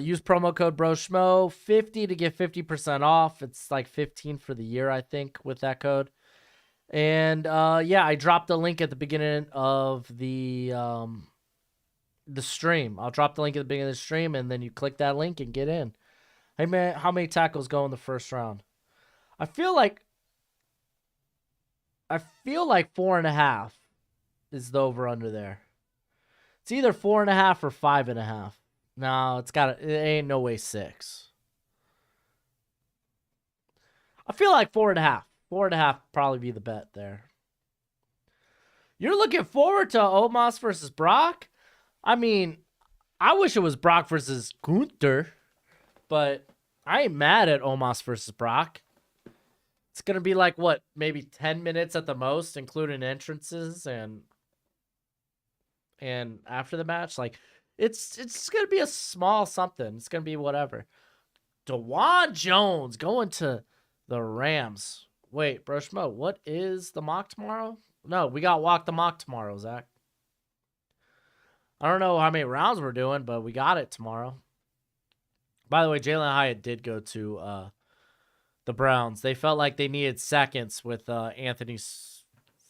Use promo code Broshmo 50 to get 50% off. It's like 15 for the year, I think, with that code. And yeah, I dropped the link at the beginning of the stream. I'll drop the link at the beginning of the stream, and then you click that link and get in. Hey man, how many tackles go in the first round? I feel like 4.5 is the over under there. It's either 4.5 or 5.5. No, it ain't no way 6. I feel like 4.5. 4.5 probably be the bet there. You're looking forward to Omos versus Brock? I mean, I wish it was Brock versus Gunther, but I ain't mad at Omos versus Brock. It's gonna be like what, maybe 10 minutes at the most, including entrances and after the match. Like, it's gonna be a small something. It's gonna be whatever. DeJuan Jones going to the Rams. Wait, Broshmo, what is the mock tomorrow? No, we got Walk the Mock tomorrow, Zach. I don't know how many rounds we're doing, but we got it tomorrow. By the way, Jalen Hyatt did go to the Browns. They felt like they needed seconds with Anthony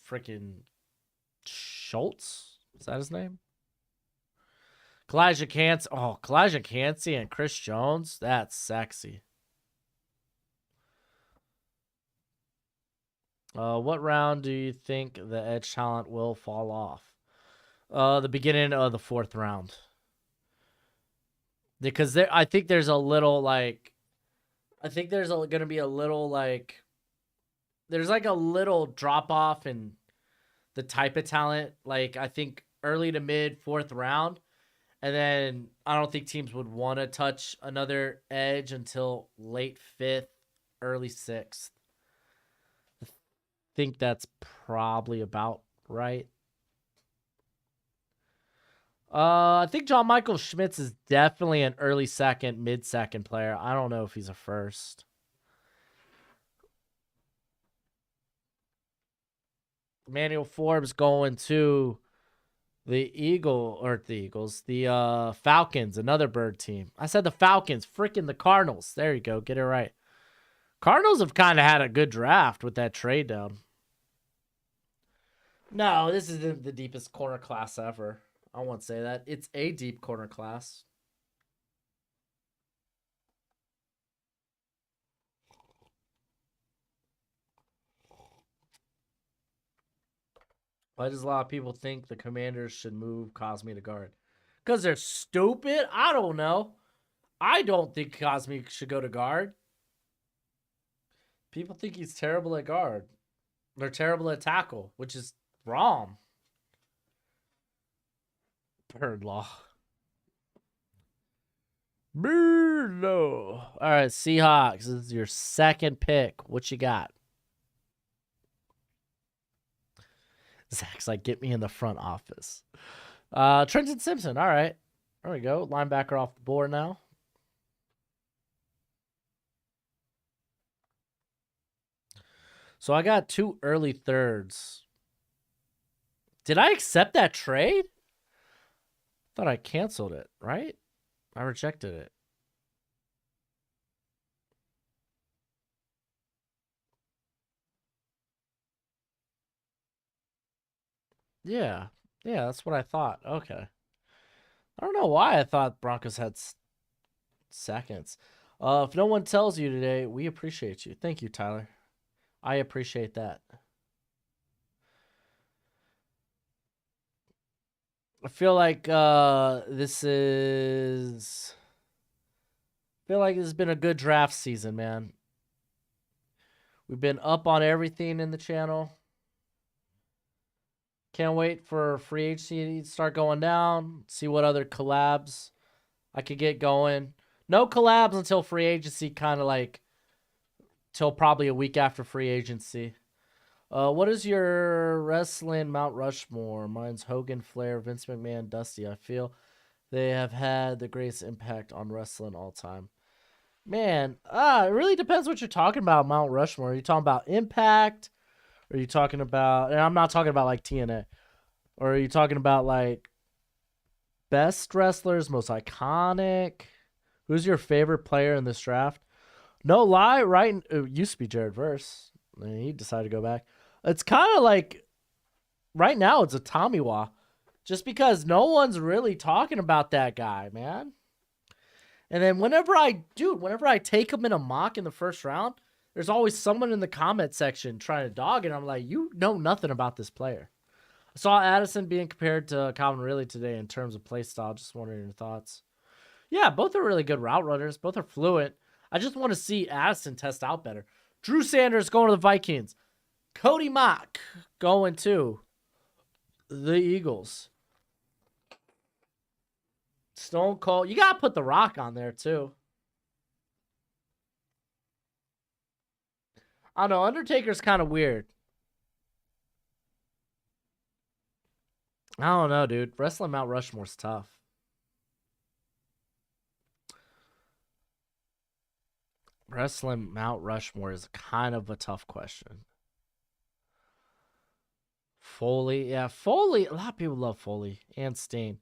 freaking Schultz. Is that his name? Kalijah Cansey and Chris Jones. That's sexy. What round do you think the Edge talent will fall off? The beginning of the 4th round. Because I think there's a little like, gonna be a little like, there's like a little drop off in the type of talent. Like, I think early to mid 4th round, and then I don't think teams would want to touch another Edge until late 5th, early 6th. I think that's probably about right. I think John Michael Schmitz is definitely an early 2nd, mid 2nd player. I don't know if he's a 1st. Emmanuel Forbes going to the Eagles, the Falcons, another bird team. I said the Falcons, freaking the Cardinals. There you go, get it right. Cardinals have kind of had a good draft with that trade down. No, this isn't the deepest corner class ever. I won't say that. It's a deep corner class. Why does a lot of people think the Commanders should move Cosme to guard? Because they're stupid? I don't know. I don't think Cosme should go to guard. People think he's terrible at guard. They're terrible at tackle, which is wrong. Bird law. Bird law. All right, Seahawks. This is your 2nd pick. What you got? Zach's like, get me in the front office. Trenton Simpson. All right. There we go. Linebacker off the board now. So I got 2 early 3rds. Did I accept that trade? Thought I canceled it, right? I rejected it. Yeah. Yeah, that's what I thought. Okay. I don't know why I thought Broncos had seconds. If no one tells you today, we appreciate you. Thank you, Tyler. I appreciate that. I feel like this has been a good draft season, man. We've been up on everything in the channel. Can't wait for free agency to start going down. See what other collabs I could get going. No collabs until free agency, kind of like till probably a week after free agency. What is your wrestling Mount Rushmore? Mine's Hogan, Flair, Vince McMahon, Dusty. I feel they have had the greatest impact on wrestling all time. Man, it really depends what you're talking about, Mount Rushmore. Are you talking about impact? Or are you talking about, and I'm not talking about like TNA, or are you talking about like best wrestlers, most iconic? Who's your favorite player in this draft? No lie, right? It used to be Jared Verse. And he decided to go back. It's kind of like right now it's a Tomiwa. Just because no one's really talking about that guy, man. And then whenever I take him in a mock in the first round, there's always someone in the comment section trying to dog it. I'm like, you know nothing about this player. I saw Addison being compared to Calvin Ridley today in terms of play style. Just wondering your thoughts. Yeah, both are really good route runners. Both are fluent. I just want to see Addison test out better. Drew Sanders going to the Vikings. Cody Mock going to the Eagles. Stone Cold. You got to put The Rock on there, too. I don't know. Undertaker's kind of weird. I don't know, dude. Wrestling Mount Rushmore's tough. Wrestling Mount Rushmore is kind of a tough question. Foley. Yeah, Foley. A lot of people love Foley and Stain.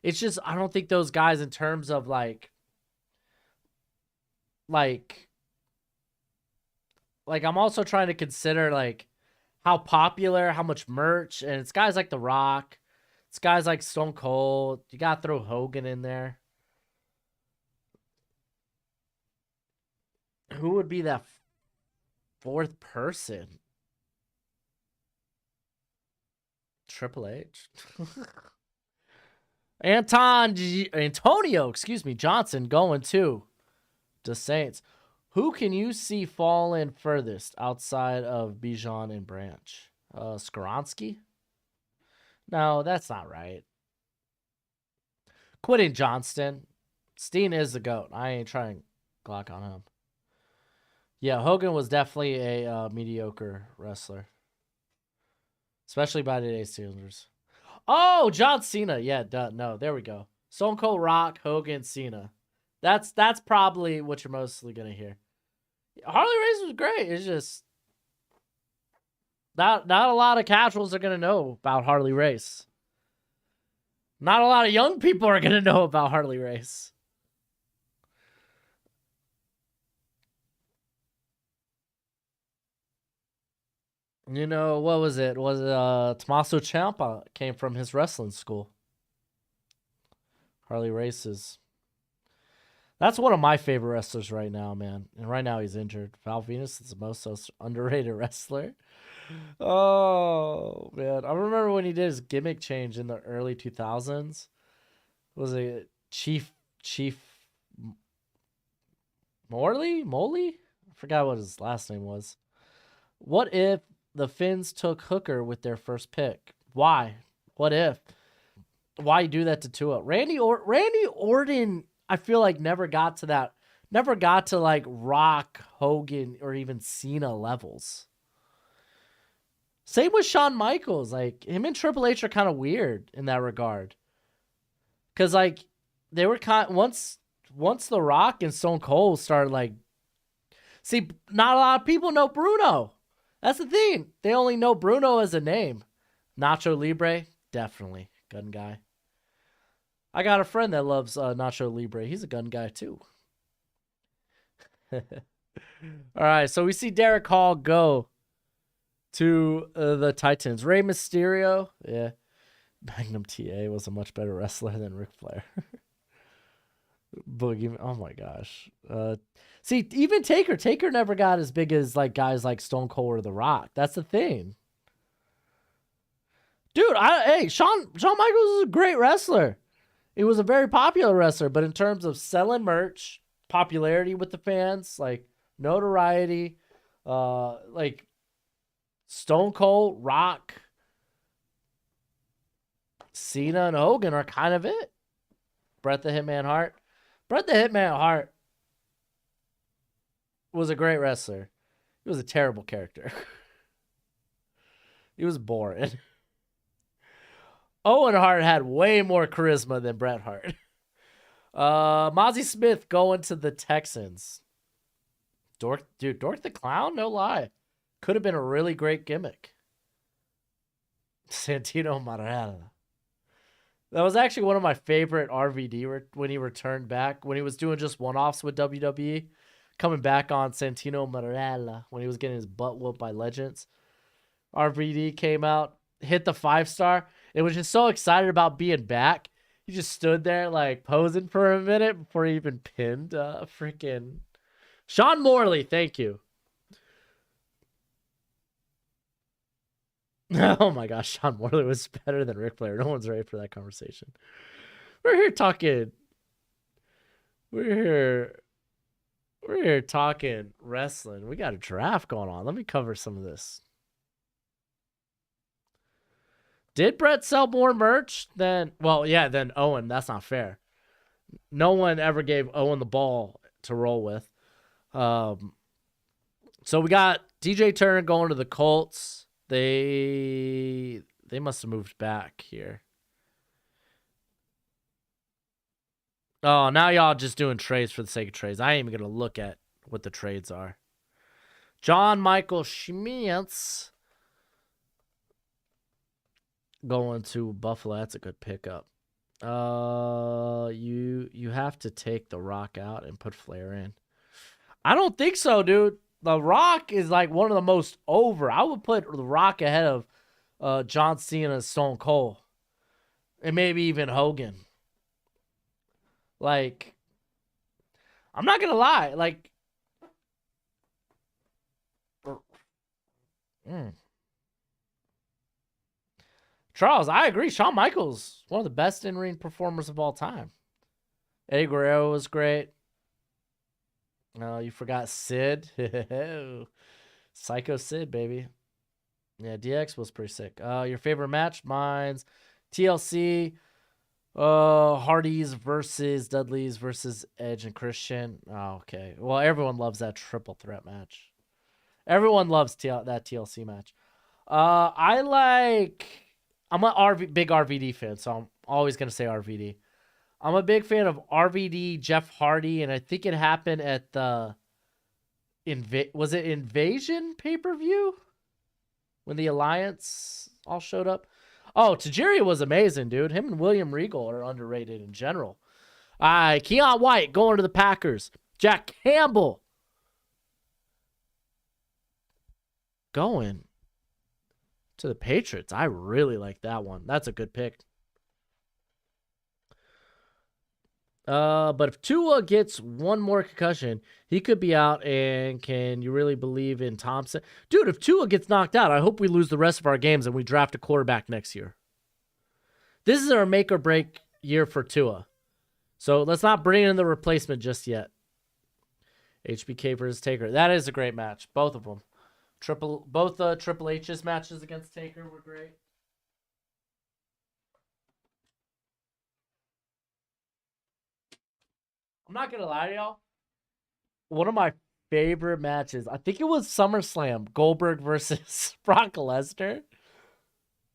It's just, I don't think those guys in terms of like I'm also trying to consider like how popular, how much merch, and it's guys like The Rock, it's guys like Stone Cold. You gotta throw Hogan in there. Who would be that fourth person? Triple H. Antonio, Johnson going to the Saints. Who can you see falling furthest outside of Bijan and Branch? Skoronsky? No, that's not right. Quentin Johnston. Steen is the GOAT. I ain't trying Glock on him. Yeah, Hogan was definitely a mediocre wrestler. Especially by today's standards. Oh, John Cena. Yeah, no, there we go. Stone Cold, Rock, Hogan, Cena. That's probably what you're mostly going to hear. Harley Race was great. It's just not a lot of casuals are going to know about Harley Race. Not a lot of young people are going to know about Harley Race. You know, what was it? Was it Tommaso Ciampa came from his wrestling school. Harley Races. That's one of my favorite wrestlers right now, man. And right now he's injured. Val Venus is the most underrated wrestler. Oh, man. I remember when he did his gimmick change in the early 2000s. Was it Chief Morley? I forgot what his last name was. What if the Finns took Hooker with their first pick? Why? What if? Why do that to Tua? Randy Orton, I feel like never got to like Rock, Hogan, or even Cena levels. Same with Shawn Michaels. Like, him and Triple H are kind of weird in that regard. Because, like, they were once The Rock and Stone Cold started, like, see, not a lot of people know Bruno. That's the thing. They only know Bruno as a name. Nacho Libre, definitely. Gun guy. I got a friend that loves Nacho Libre. He's a gun guy, too. All right, so we see Derek Hall go to the Titans. Rey Mysterio, yeah. Magnum TA was a much better wrestler than Ric Flair. Boogie, oh my gosh. See, even Taker never got as big as like guys like Stone Cold or The Rock. That's the thing. Dude, Shawn Michaels is a great wrestler. He was a very popular wrestler, but in terms of selling merch, popularity with the fans, like notoriety, like Stone Cold, Rock, Cena, and Hogan are kind of it. Bret the Hitman Hart. Bret the Hitman Hart was a great wrestler. He was a terrible character. He was boring. Owen Hart had way more charisma than Bret Hart. Mozzie Smith going to the Texans. Dork the Clown, no lie. Could have been a really great gimmick. Santino Marella. That was actually one of my favorite RVD when he returned back, when he was doing just one-offs with WWE, coming back on Santino Marella when he was getting his butt whooped by Legends. RVD came out, hit the 5-star. It was just so excited about being back. He just stood there like posing for a minute before he even pinned freaking Sean Morley. Thank you. Oh my gosh, Sean Morley was better than Ric Flair. No one's ready for that conversation. We're here talking. We're here talking wrestling. We got a draft going on. Let me cover some of this. Did Bret sell more merch than Owen? That's not fair. No one ever gave Owen the ball to roll with. So we got DJ Turner going to the Colts. They must have moved back here. Oh, now y'all just doing trades for the sake of trades. I ain't even gonna look at what the trades are. John Michael Schmitz going to Buffalo. That's a good pickup. You have to take The Rock out and put Flair in. I don't think so, dude. The Rock is like one of the most over. I would put The Rock ahead of John Cena and Stone Cold. And maybe even Hogan. Like, I'm not going to lie. Like, Charles, I agree. Shawn Michaels, one of the best in-ring performers of all time. Eddie Guerrero was great. You forgot Sid. Psycho Sid, baby. Yeah, DX was pretty sick. Your favorite match? Mine's TLC, Hardys versus Dudleys versus Edge and Christian. Oh, okay. Well, everyone loves that triple threat match. Everyone loves that TLC match. I'm a big RVD fan, so I'm always going to say RVD. I'm a big fan of RVD, Jeff Hardy, and I think it happened at the was it Invasion pay-per-view when the Alliance all showed up? Oh, Tajiri was amazing, dude. Him and William Regal are underrated in general. Keon White going to the Packers. Jack Campbell going to the Patriots. I really like that one. That's a good pick. But if Tua gets one more concussion, he could be out. And can you really believe in Thompson? Dude, if Tua gets knocked out, I hope we lose the rest of our games and we draft a quarterback next year. This is our make or break year for Tua. So let's not bring in the replacement just yet. HBK versus Taker. That is a great match. Both of them. Both Triple H's matches against Taker were great. I'm not going to lie to y'all. One of my favorite matches, I think it was SummerSlam, Goldberg versus Brock Lesnar.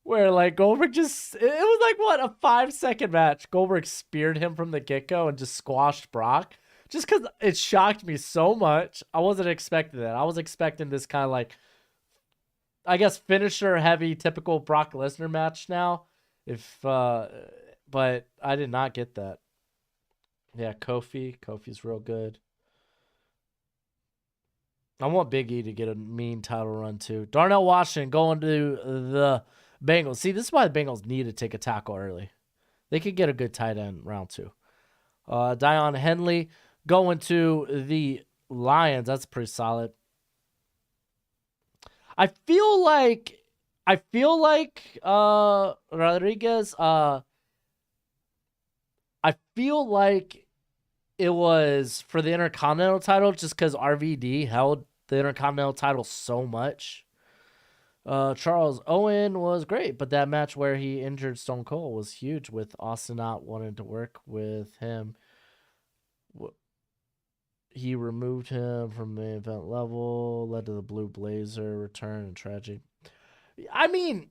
Where, like, Goldberg it was like, what, a 5-second match. Goldberg speared him from the get-go and just squashed Brock. Just because it shocked me so much. I wasn't expecting that. I was expecting this kind of, like, I guess, finisher-heavy, typical Brock Lesnar match now. But I did not get that. Yeah, Kofi. Kofi's real good. I want Big E to get a mean title run, too. Darnell Washington going to the Bengals. See, this is why the Bengals need to take a tackle early. They could get a good tight end round 2. Dion Henley going to the Lions. That's pretty solid. I feel like Rodriguez, I feel like it was for the Intercontinental title just because RVD held the Intercontinental title so much. Charles Owen was great, but that match where he injured Stone Cold was huge with Austin not wanting to work with him. He removed him from the event level, led to the Blue Blazer return and tragic. I mean,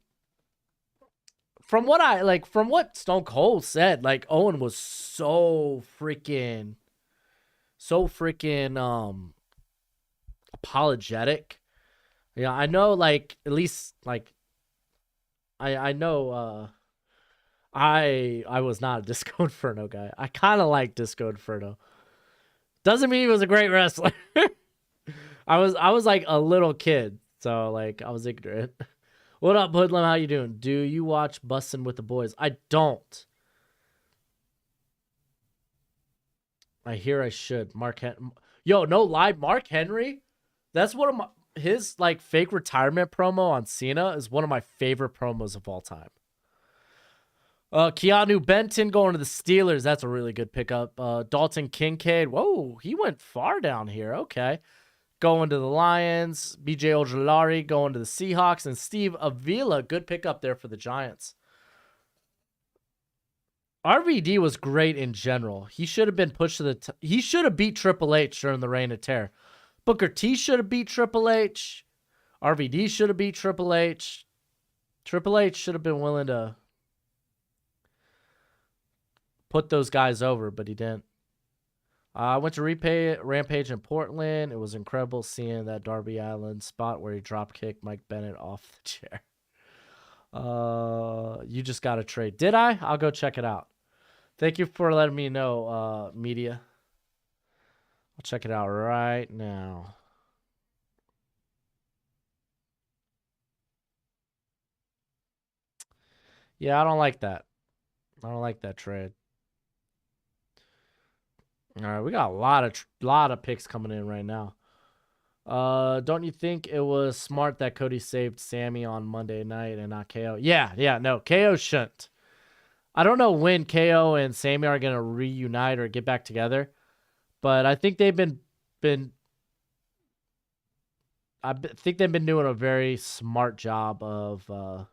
from what Stone Cold said, like Owen was so freaking apologetic. Yeah, I know, like, at least, like, I know I was not a Disco Inferno guy. I kind of like Disco Inferno. Doesn't mean he was a great wrestler. I was like a little kid, so like I was ignorant. What up, Hoodlum? How you doing? Do you watch Bussin' with the Boys? I don't. I hear I should. Yo, no lie, Mark Henry. That's one of his like fake retirement promo on Cena is one of my favorite promos of all time. Keanu Benton going to the Steelers. That's a really good pickup. Dalton Kincaid. Whoa, he went far down here. Okay. Going to the Lions. BJ Ojolari going to the Seahawks. And Steve Avila. Good pickup there for the Giants. RVD was great in general. He should have been pushed to the he should have beat Triple H during the Reign of Terror. Booker T should have beat Triple H. RVD should have beat Triple H. Triple H should have been willing to put those guys over, but he didn't. I went to Rampage in Portland. It was incredible seeing that Darby Allin spot where he drop kicked Mike Bennett off the chair. You just got to trade. Did I? I'll go check it out. Thank you for letting me know, media. I'll check it out right now. Yeah, I don't like that. I don't like that trade. All right, we got a lot of picks coming in right now. Don't you think it was smart that Cody saved Sammy on Monday night and not KO? Yeah, no, KO shouldn't. I don't know when KO and Sammy are gonna reunite or get back together, but I think they've been doing a very smart job of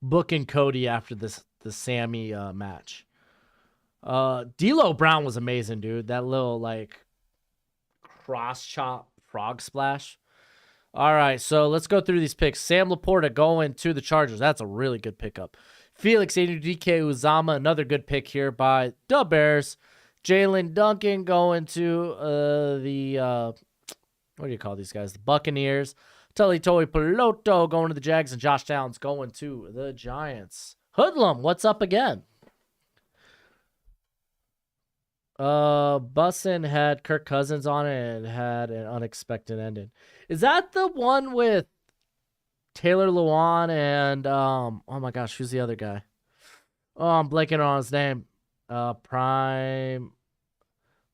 booking Cody after the Sammy match. D'Lo Brown was amazing, dude. That little like cross chop frog splash. All right, so let's go through these picks. Sam Laporta going to the Chargers. That's a really good pickup. Felix DK Uzama, another good pick here by the Bears. Jalen Duncan going to the what do you call these guys? The Buccaneers. Tully Toy Peloto going to the Jags, and Josh Downs going to the Giants. Hoodlum, what's up again? Bussin had Kirk Cousins on it and had an unexpected ending. Is that the one with Taylor Lewan and oh my gosh, who's the other guy? Oh, I'm blanking on his name. Prime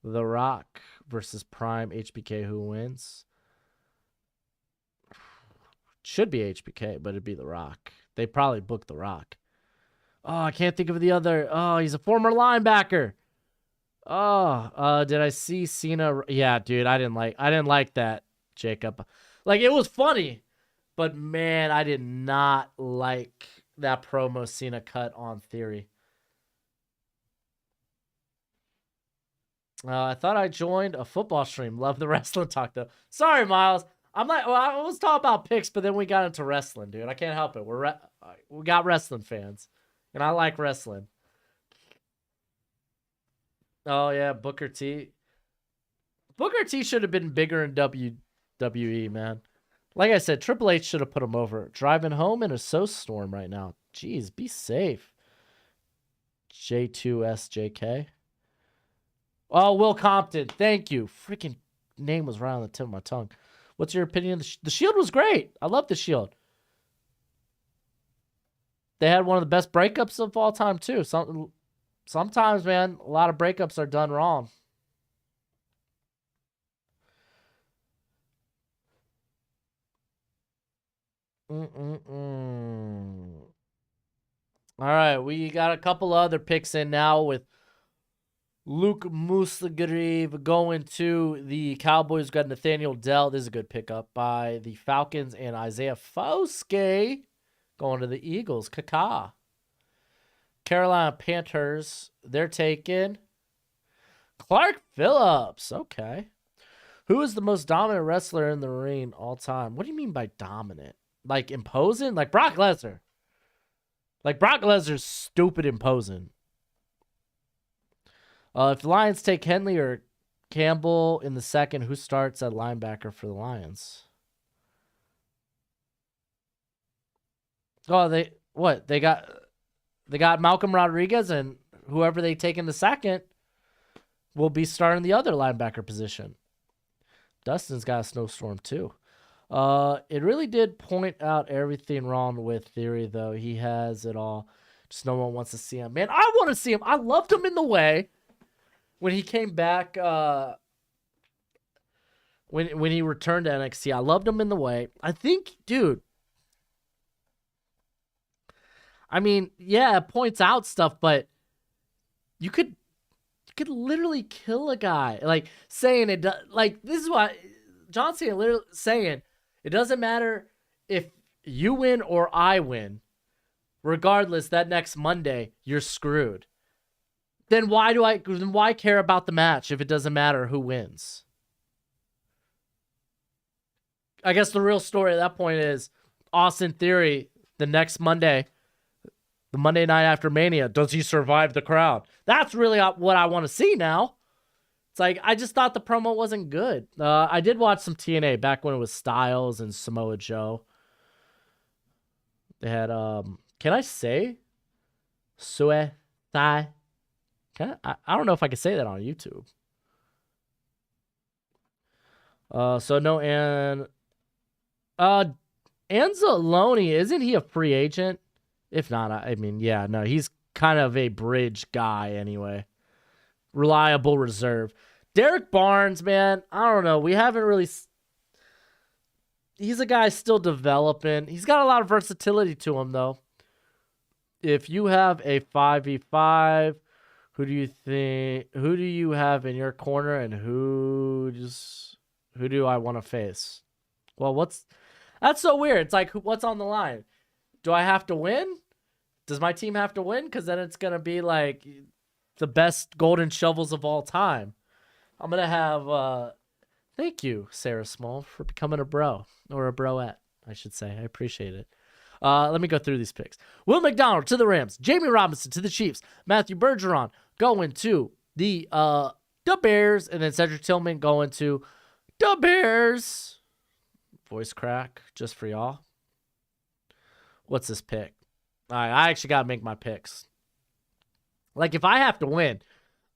The Rock versus Prime HBK. Who wins? Should be HBK, but it'd be The Rock. They probably booked The Rock. Oh, I can't think of the other. Oh, he's a former linebacker. Oh, did I see Cena? Yeah, dude, I didn't like that, Jacob. Like, it was funny, but man, I did not like that promo Cena cut on Theory. I thought I joined a football stream. Love the wrestling talk, though. Sorry, Miles. I'm like, well, I was talking about picks, but then we got into wrestling, dude. I can't help it. We got wrestling fans, and I like wrestling. Oh, yeah, Booker T. Booker T should have been bigger in WWE, man. Like I said, Triple H should have put him over. Driving home in a snowstorm right now. Jeez, be safe. J2SJK. Oh, Will Compton. Thank you. Freaking name was right on the tip of my tongue. What's your opinion? The Shield was great. I love the Shield. They had one of the best breakups of all time, too. Sometimes, man, a lot of breakups are done wrong. All right, we got a couple other picks in now with Luke Musgrave going to the Cowboys. Got Nathaniel Dell. This is a good pickup by the Falcons, and Isaiah Foskey going to the Eagles. Kaka. Carolina Panthers, they're taking Clark Phillips. Okay. Who is the most dominant wrestler in the ring all time? What do you mean by dominant? Like imposing? Like Brock Lesnar. Like Brock Lesnar's stupid imposing. If the Lions take Henley or Campbell in the second, who starts at linebacker for the Lions? Oh, they got Malcolm Rodriguez, and whoever they take in the second will be starting the other linebacker position. Dustin's got a snowstorm too. It really did point out everything wrong with Theory, though. He has it all. Just no one wants to see him. Man, I want to see him. I loved him in the way when he came back. When he returned to NXT, I loved him in the way. I think, dude. I mean, yeah, it points out stuff, but you could literally kill a guy. Like saying it, like this is what John Cena literally saying. It doesn't matter if you win or I win. Regardless, that next Monday you're screwed. Then why care about the match if it doesn't matter who wins? I guess the real story at that point is Austin Theory the next Monday. The Monday night after Mania, does he survive the crowd? That's really what I want to see now. It's like, I just thought the promo wasn't good. I did watch some TNA back when it was Styles and Samoa Joe. They had, can I say? Sue Thai. I don't know if I can say that on YouTube. So no, and Anzalone, isn't he a free agent? If not, I mean, yeah, no, he's kind of a bridge guy anyway. Reliable reserve. Derek Barnes, man, I don't know. We haven't really... He's a guy still developing. He's got a lot of versatility to him, though. If you have a 5v5, who do you have in your corner, and who do I want to face? Well, that's so weird. It's like, what's on the line? Do I have to win? Does my team have to win? Because then it's going to be like the best golden shovels of all time. I'm going to have, thank you, Sarah Small, for becoming a bro. Or a broette, I should say. I appreciate it. Let me go through these picks. Will McDonald to the Rams. Jamie Robinson to the Chiefs. Matthew Bergeron going to the Bears. And then Cedric Tillman going to the Bears. Voice crack just for y'all. What's this pick? All right, I actually got to make my picks. Like, if I have to win,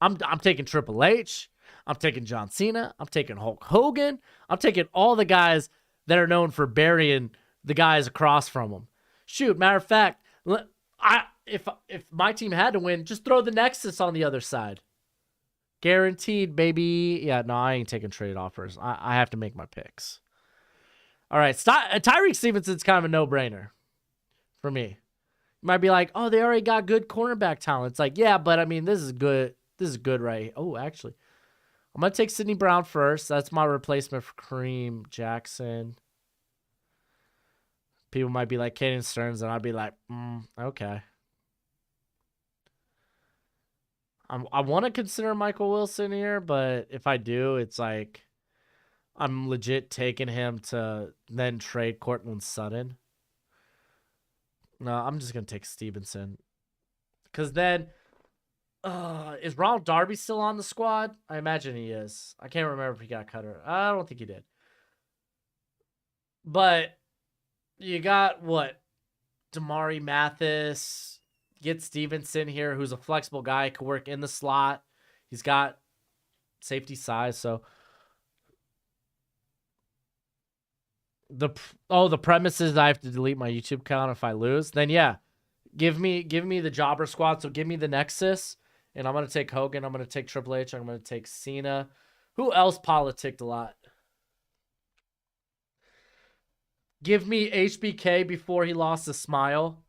I'm taking Triple H. I'm taking John Cena. I'm taking Hulk Hogan. I'm taking all the guys that are known for burying the guys across from them. Shoot, matter of fact, if my team had to win, just throw the Nexus on the other side. Guaranteed, baby. Yeah, no, I ain't taking trade offers. I have to make my picks. All right, Tyreek Stevenson's kind of a no-brainer for me. You might be like, oh, they already got good cornerback talent. It's like, yeah, but I mean, this is good. This is good, right? Oh, actually, I'm going to take Sidney Brown first. That's my replacement for Kareem Jackson. People might be like Caden Stearns, and I'd be like, okay. I want to consider Michael Wilson here, but if I do, it's like I'm legit taking him to then trade Cortland Sutton. No, I'm just going to take Stevenson. Because then, is Ronald Darby still on the squad? I imagine he is. I can't remember if he got cut or... I don't think he did. But you got, what? Damari Mathis. Get Stevenson here, who's a flexible guy. Could work in the slot. He's got safety size, so... The premise is I have to delete my YouTube account if I lose. Then yeah, give me the jobber squad. So give me the Nexus, and I'm gonna take Hogan. I'm gonna take Triple H. I'm gonna take Cena. Who else politicked a lot? Give me HBK before he lost his smile.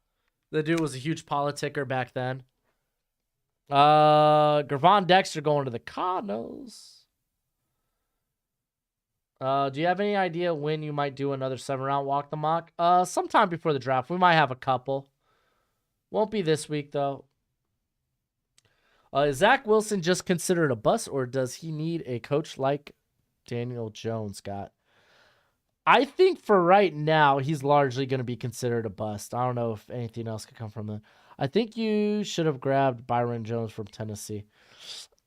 The dude was a huge politicker back then. Gervon Dexter going to the Cardinals. Do you have any idea when you might do another 7-round walk the mock? Sometime before the draft. We might have a couple. Won't be this week, though. Is Zach Wilson just considered a bust, or does he need a coach like Daniel Jones got? I think for right now, he's largely going to be considered a bust. I don't know if anything else could come from that. I think you should have grabbed Byron Jones from Tennessee.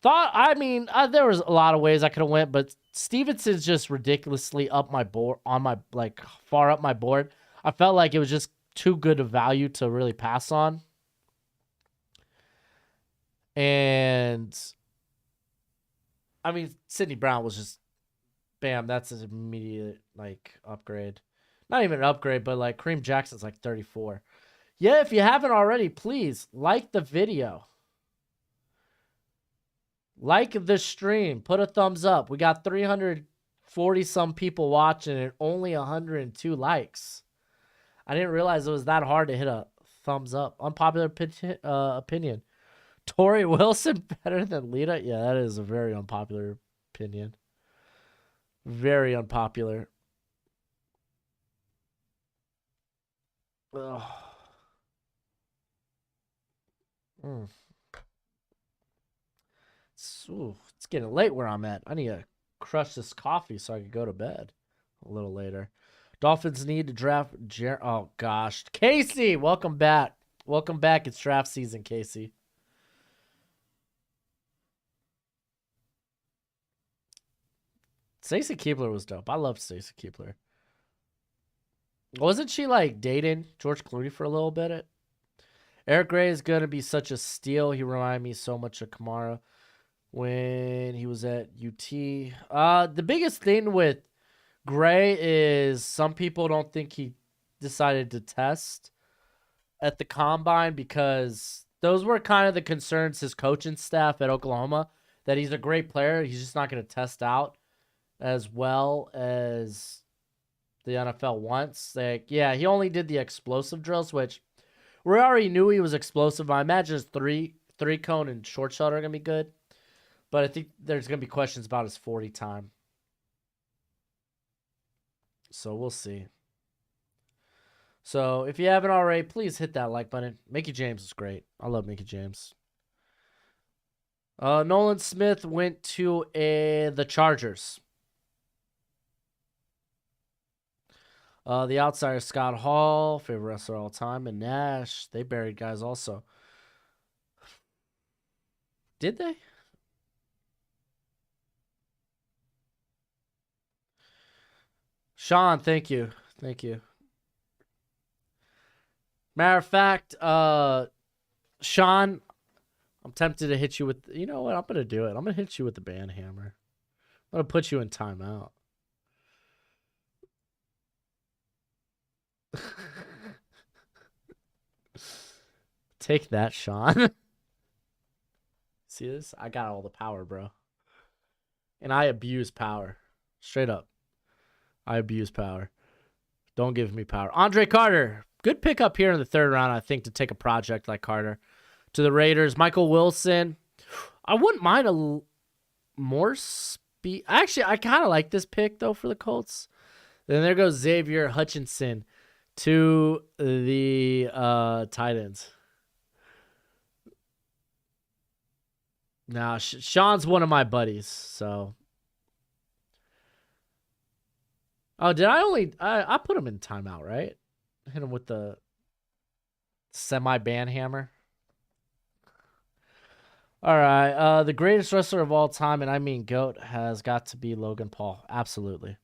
There was a lot of ways I could have went, but Stevenson's just ridiculously up my board far up my board. I felt like it was just too good a value to really pass on. And I mean, Sidney Brown was just bam, that's an immediate upgrade. Not even an upgrade, but Kareem Jackson's 34. Yeah, if you haven't already, please like the video. Like the stream. Put a thumbs up. We got 340 some people watching and only 102 likes. I didn't realize it was that hard to hit a thumbs up. Unpopular opinion. Torrey Wilson better than Lita? Yeah, that is a very unpopular opinion. Very unpopular. Ugh. It's getting late where I'm at. I need to crush this coffee so I can go to bed a little later. Dolphins need to draft oh, gosh. Casey, welcome back. Welcome back. It's draft season, Casey. Stacey Keebler was dope. I love Stacey Keebler. Wasn't she dating George Clooney for a little bit? Eric Gray is going to be such a steal. He reminded me so much of Kamara when he was at UT. The biggest thing with Gray is some people don't think he decided to test at the combine because those were kind of the concerns his coaching staff at Oklahoma, that he's a great player. He's just not going to test out as well as the NFL wants. Yeah, he only did the explosive drills, which we already knew he was explosive. I imagine his three cone and short shot are going to be good. But I think there's going to be questions about his 40 time. So we'll see. So if you haven't already, please hit that like button. Mickey James is great. I love Mickey James. Nolan Smith went to the Chargers. The outsider Scott Hall, favorite wrestler all time, and Nash. They buried guys also. Did they? Sean, thank you. Thank you. Matter of fact, Sean, I'm tempted to hit you with, you know what? I'm going to do it. I'm going to hit you with the band hammer. I'm going to put you in timeout. Take that, Sean. See this? I got all the power, bro. And I abuse power. Straight up. I abuse power. Don't give me power. Andre Carter. Good pickup here in the third round, I think, to take a project like Carter. To the Raiders. Michael Wilson. I wouldn't mind a more speed. Actually, I kind of like this pick, though, for the Colts. Then there goes Xavier Hutchinson to the Titans. Now, Sean's one of my buddies, so. Oh, did I put him in timeout, right? Hit him with the semi-ban hammer. All right, the greatest wrestler of all time, and I mean GOAT, has got to be Logan Paul. Absolutely.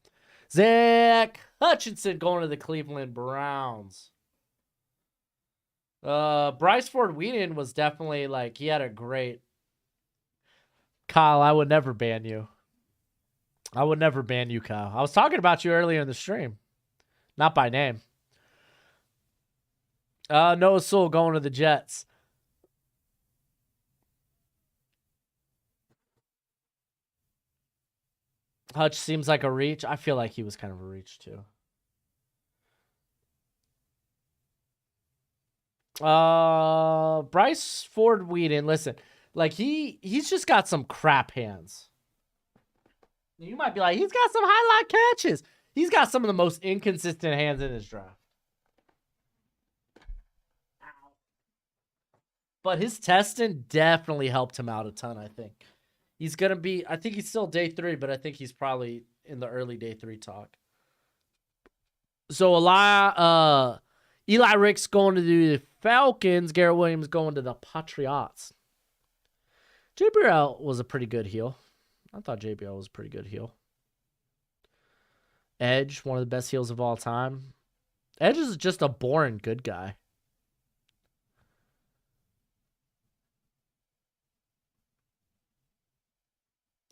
Zach Hutchinson going to the Cleveland Browns. Bryce Ford Whedon was definitely he had a great. Kyle, I would never ban you. I would never ban you, Kyle. I was talking about you earlier in the stream. Not by name. Noah Sewell going to the Jets. Hutch seems like a reach. I feel like he was kind of a reach too. Bryce Ford Whedon, listen. He's just got some crap hands. You might be like, he's got some highlight catches. He's got some of the most inconsistent hands in his draft. But his testing definitely helped him out a ton, I think. He's going to be, I think he's still day 3, but I think he's probably in the early day 3 talk. So Eli Rick's going to the Falcons. Garrett Williams going to the Patriots. JBL was a pretty good heel. I thought JBL was a pretty good heel. Edge, one of the best heels of all time. Edge is just a boring good guy.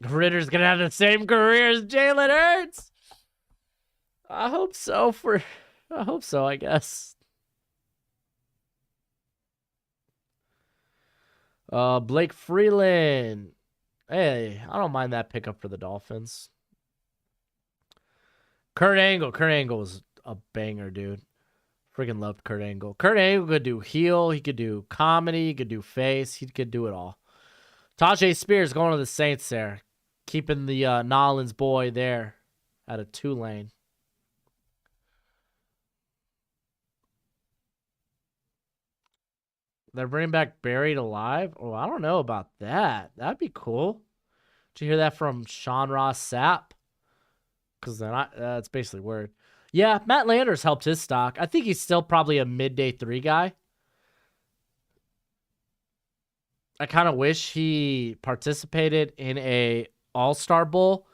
Ritter's going to have the same career as Jalen Hurts. I hope so, I guess. Blake Freeland. Hey, I don't mind that pickup for the Dolphins. Kurt Angle. Kurt Angle was a banger, dude. Freaking loved Kurt Angle. Kurt Angle could do heel. He could do comedy. He could do face. He could do it all. Tajay Spears going to the Saints there. Keeping the Nolans boy there at a Tulane. They're bringing back Buried Alive? Oh, I don't know about that. That'd be cool. Did you hear that from Sean Ross Sapp? Because then that's basically word. Yeah, Matt Landers helped his stock. I think he's still probably a midday 3 guy. I kind of wish he participated in a All-Star Bowl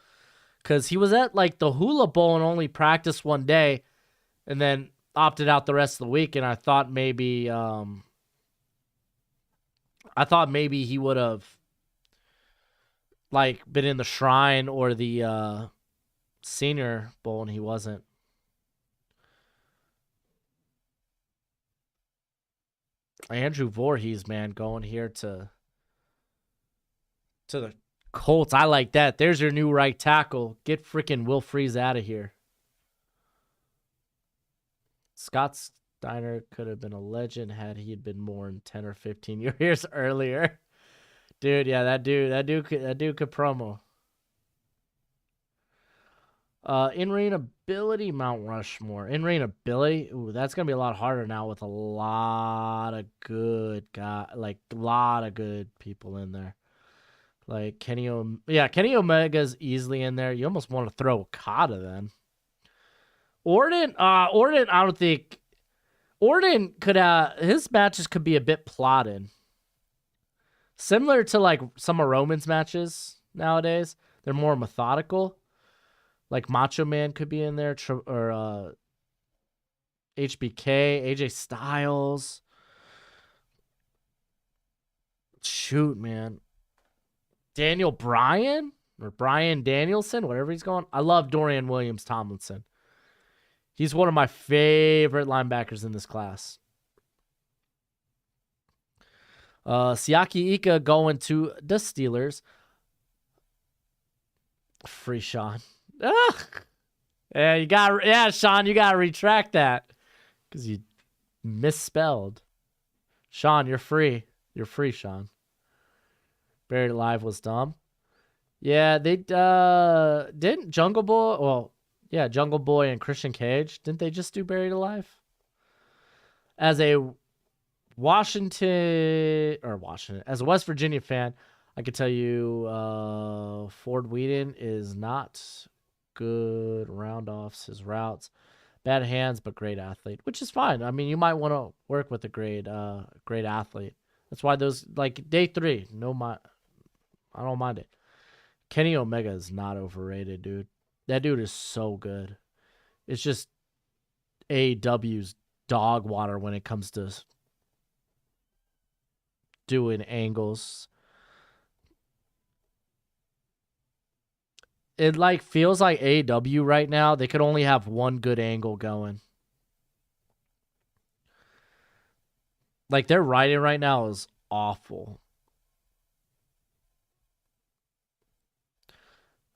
because he was at like the Hula Bowl and only practiced one day and then opted out the rest of the week. And I thought maybe he would have like been in the Shrine or the Senior Bowl, and he wasn't. Andrew Voorhees, man, going here to the Colts. I like that. There's your new right tackle. Get freaking Will Freeze out of here. Scott Steiner could have been a legend had he been born 10 or 15 years earlier. Dude, yeah, that dude could promo. In-ring ability, Mount Rushmore. In-ring ability, ooh, that's gonna be a lot harder now with a lot of good people in there. Like Kenny Omega's easily in there. You almost want to throw Okada then. Orton, I don't think Orton could his matches could be a bit plotted. Similar to like some of Roman's matches nowadays. They're more methodical. Like Macho Man could be in there, or HBK, AJ Styles. Shoot, man. Daniel Bryan or Brian Danielson, whatever he's going. I love Dorian Williams-Tomlinson. He's one of my favorite linebackers in this class. Siaki Ika going to the Steelers. Free Sean. Ugh. Yeah, Sean, you gotta retract that because you misspelled. Sean, you're free. You're free, Sean. Buried Alive was dumb. Yeah, they didn't Jungle Boy. Well, yeah, Jungle Boy and Christian Cage. Didn't they just do Buried Alive? As a as a West Virginia fan, I could tell you Ford Whedon is not good round-offs, his routes. Bad hands, but great athlete, which is fine. I mean, you might want to work with a great athlete. That's why those, like, day 3, I don't mind it. Kenny Omega is not overrated, dude. That dude is so good. It's just AEW's dog water when it comes to doing angles. It like feels like AEW right now. They could only have one good angle going. Like their writing right now is awful.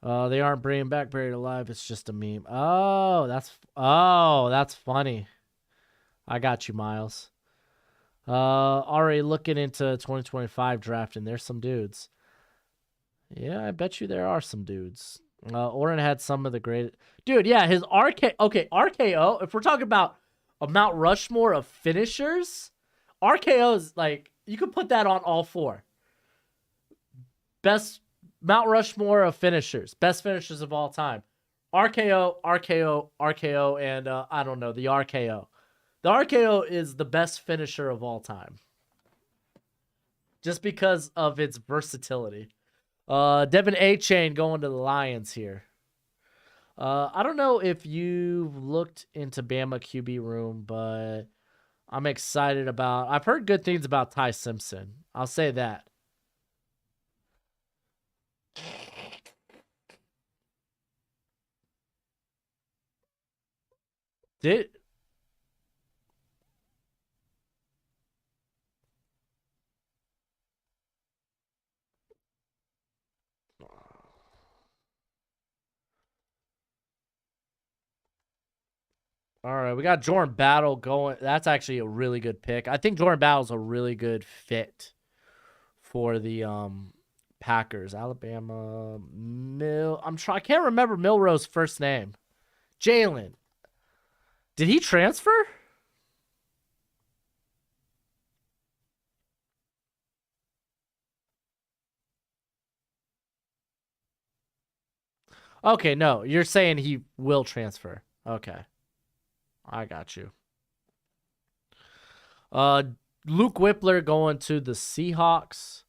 They aren't bringing back Buried Alive. It's just a meme. Oh, that's funny. I got you, Miles. Already looking into 2025 draft, and there's some dudes. Yeah, I bet you there are some dudes. Orton had some of the great... Dude, yeah, his RKO, if we're talking about a Mount Rushmore of finishers, RKO is like You could put that on all four. Best Mount Rushmore of finishers, best finishers of all time. RKO, RKO, RKO, and I don't know, the RKO. The RKO is the best finisher of all time. Just because of its versatility. Devin A. Chain going to the Lions here. I don't know if you've looked into Bama QB room, but I'm excited about. I've heard good things about Ty Simpson. I'll say that. Did All right, we got Jordan Battle going. That's actually a really good pick. I think Jordan Battle's a really good fit for the Packers. Alabama I can't remember Milroe's first name. Jalen. Did he transfer? Okay, no. You're saying he will transfer. Okay. I got you. Uh Luke Whippler going to the Seahawks.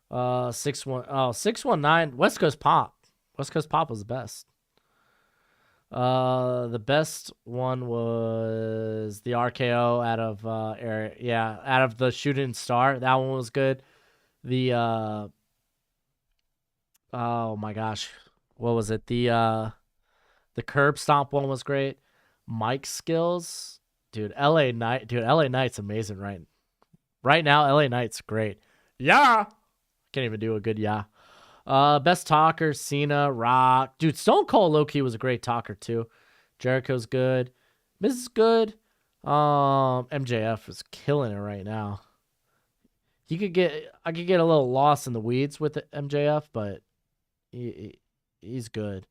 619 West Coast Pop. West Coast Pop was the best. The best one was the RKO out of out of the Shooting Star. That one was good. The oh my gosh, what was it? The curb stomp one was great. Mike skills, dude. LA Knight's amazing right now. LA Knight's great. Yeah, can't even do a good yeah. Best talker, Cena, Rock. Dude, Stone Cold Low-key was a great talker too. Jericho's good. Miz is good. MJF is killing it right now. I could get a little lost in the weeds with MJF, but he's good.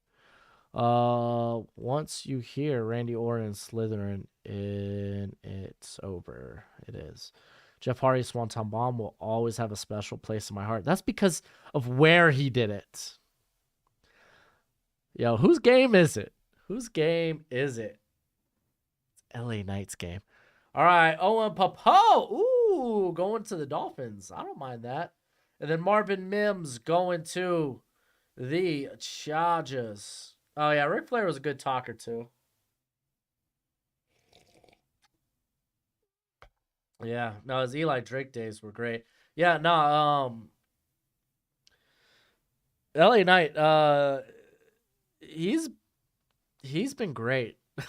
Once you hear Randy Orton Slytherin in, it's over. It is. Jeff Hardy's Swanton Bomb will always have a special place in my heart. That's because of where he did it. Yo, whose game is it? Whose game is it? It's LA Knight's game. All right, Owen Popo. Ooh, going to the Dolphins. I don't mind that. And then Marvin Mims going to the Chargers. Oh, yeah, Ric Flair was a good talker, too. Yeah, no, his Eli Drake days were great. Yeah, no, LA Knight, he's been great. I'm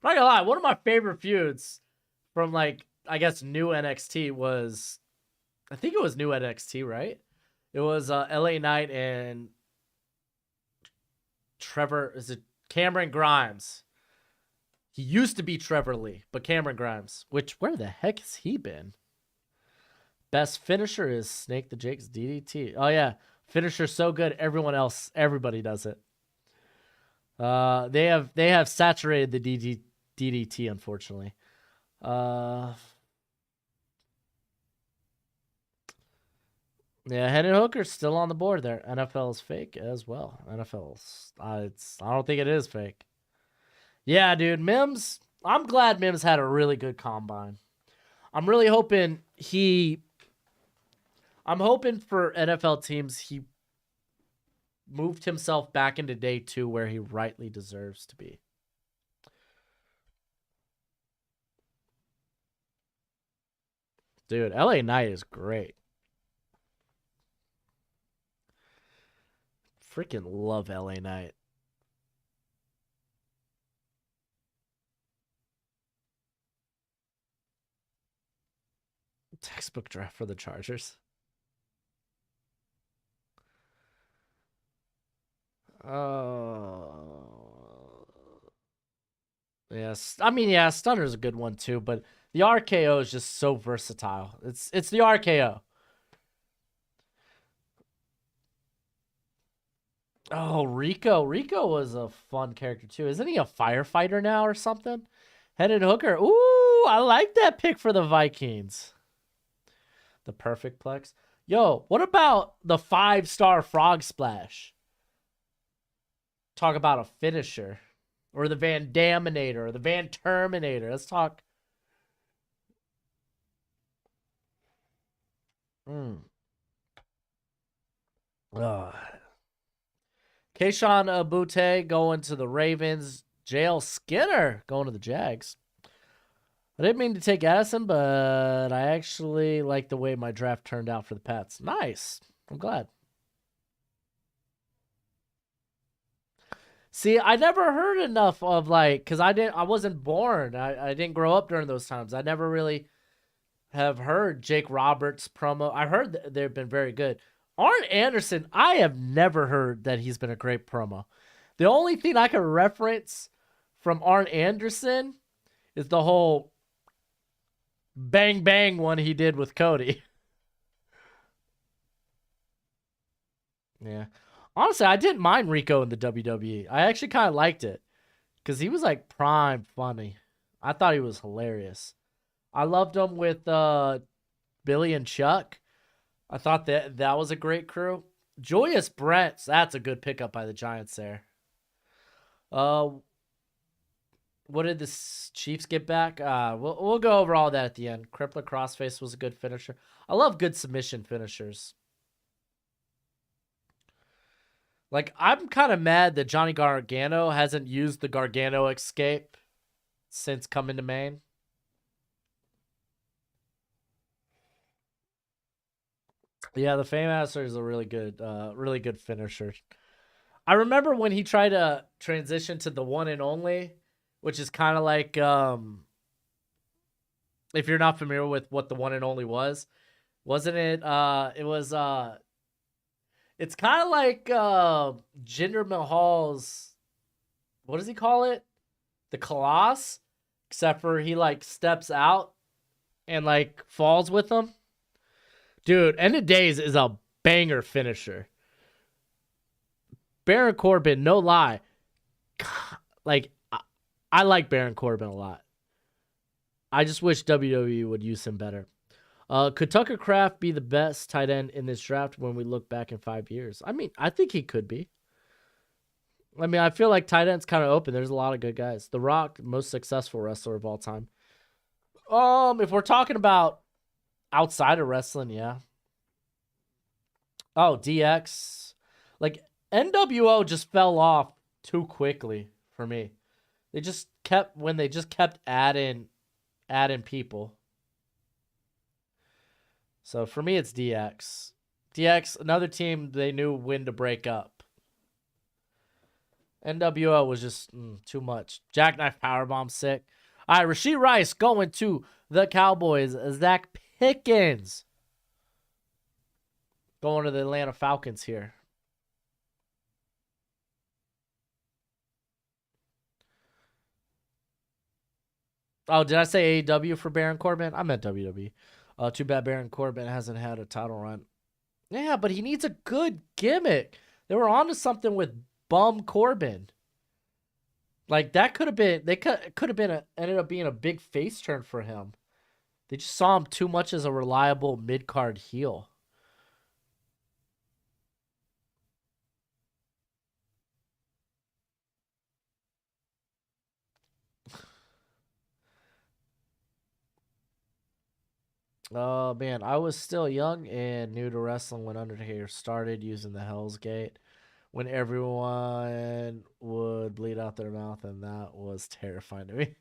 not gonna lie, one of my favorite feuds from like I guess new NXT was I think it was new NXT, right? It was LA Knight and Cameron Grimes. He used to be Trevor Lee, but Cameron Grimes, where the heck has he been? Best finisher is Snake the Jake's DDT. Oh yeah, finisher so good, everybody does it. They have saturated the DDT, unfortunately. Yeah, Hendon Hooker's still on the board there. NFL is fake as well. NFL's I don't think it is fake. Yeah, dude, Mims. I'm glad Mims had a really good combine. I'm really hoping I'm hoping for NFL teams he moved himself back into day 2 where he rightly deserves to be. Dude, LA Knight is great. Freaking love LA Knight. Textbook draft for the Chargers. Oh. Yes. I mean, yeah, Stunner's a good one too, but the RKO is just so versatile. It's the RKO. Oh, Rico. Rico was a fun character too. Isn't he a firefighter now or something? Headed Hooker. Ooh, I like that pick for the Vikings. The perfect plex. Yo, what about the 5-star frog splash? Talk about a finisher. Or the Van Daminator, or the Van Terminator. Let's talk. Mm. Keyshawn Abute going to the Ravens. JL Skinner going to the Jags. I didn't mean to take Addison, but I actually like the way my draft turned out for the Pats. Nice. I'm glad. See, I never heard enough of like, cause I wasn't born. I didn't grow up during those times. I never really have heard Jake Roberts promo. I heard that they've been very good. Arn Anderson, I have never heard that he's been a great promo. The only thing I can reference from Arn Anderson is the whole bang bang one he did with Cody. Yeah. Honestly, I didn't mind Rico in the WWE. I actually kind of liked it because he was like prime funny. I thought he was hilarious. I loved him with Billy and Chuck. I thought that was a great crew. Joyous Brents, that's a good pickup by the Giants there. What did the Chiefs get back? We'll go over all that at the end. Crippler Crossface was a good finisher. I love good submission finishers. Like, I'm kind of mad that Johnny Gargano hasn't used the Gargano escape since coming to Maine. Yeah, the Famemaster is a really good finisher. I remember when he tried to transition to the one and only, which is kind of like, if you're not familiar with what the one and only was, wasn't it? It's kind of like Jinder Mahal's, what does he call it? The Colossus, except for he like steps out and like falls with them. Dude, End of Days is a banger finisher. Baron Corbin, no lie. Like, I like Baron Corbin a lot. I just wish WWE would use him better. Could Tucker Kraft be the best tight end in this draft when we look back in 5 years? I mean, I think he could be. I mean, I feel like tight end's kind of open. There's a lot of good guys. The Rock, most successful wrestler of all time. If we're talking about outside of wrestling, yeah. Oh, DX. Like, NWO just fell off too quickly for me. They just kept adding people. So for me, it's DX. DX, another team they knew when to break up. NWO was just too much. Jackknife Powerbomb, sick. All right, Rashee Rice going to the Cowboys. Zach Pickens going to the Atlanta Falcons here. Oh, did I say AEW for Baron Corbin? I meant WWE. Too bad Baron Corbin hasn't had a title run. Yeah, but he needs a good gimmick. They were onto something with Bum Corbin. Like, that could have been, ended up being a big face turn for him. They just saw him too much as a reliable mid-card heel. Oh, man. I was still young and new to wrestling when Undertaker started using the Hell's Gate, when everyone would bleed out their mouth, and that was terrifying to me.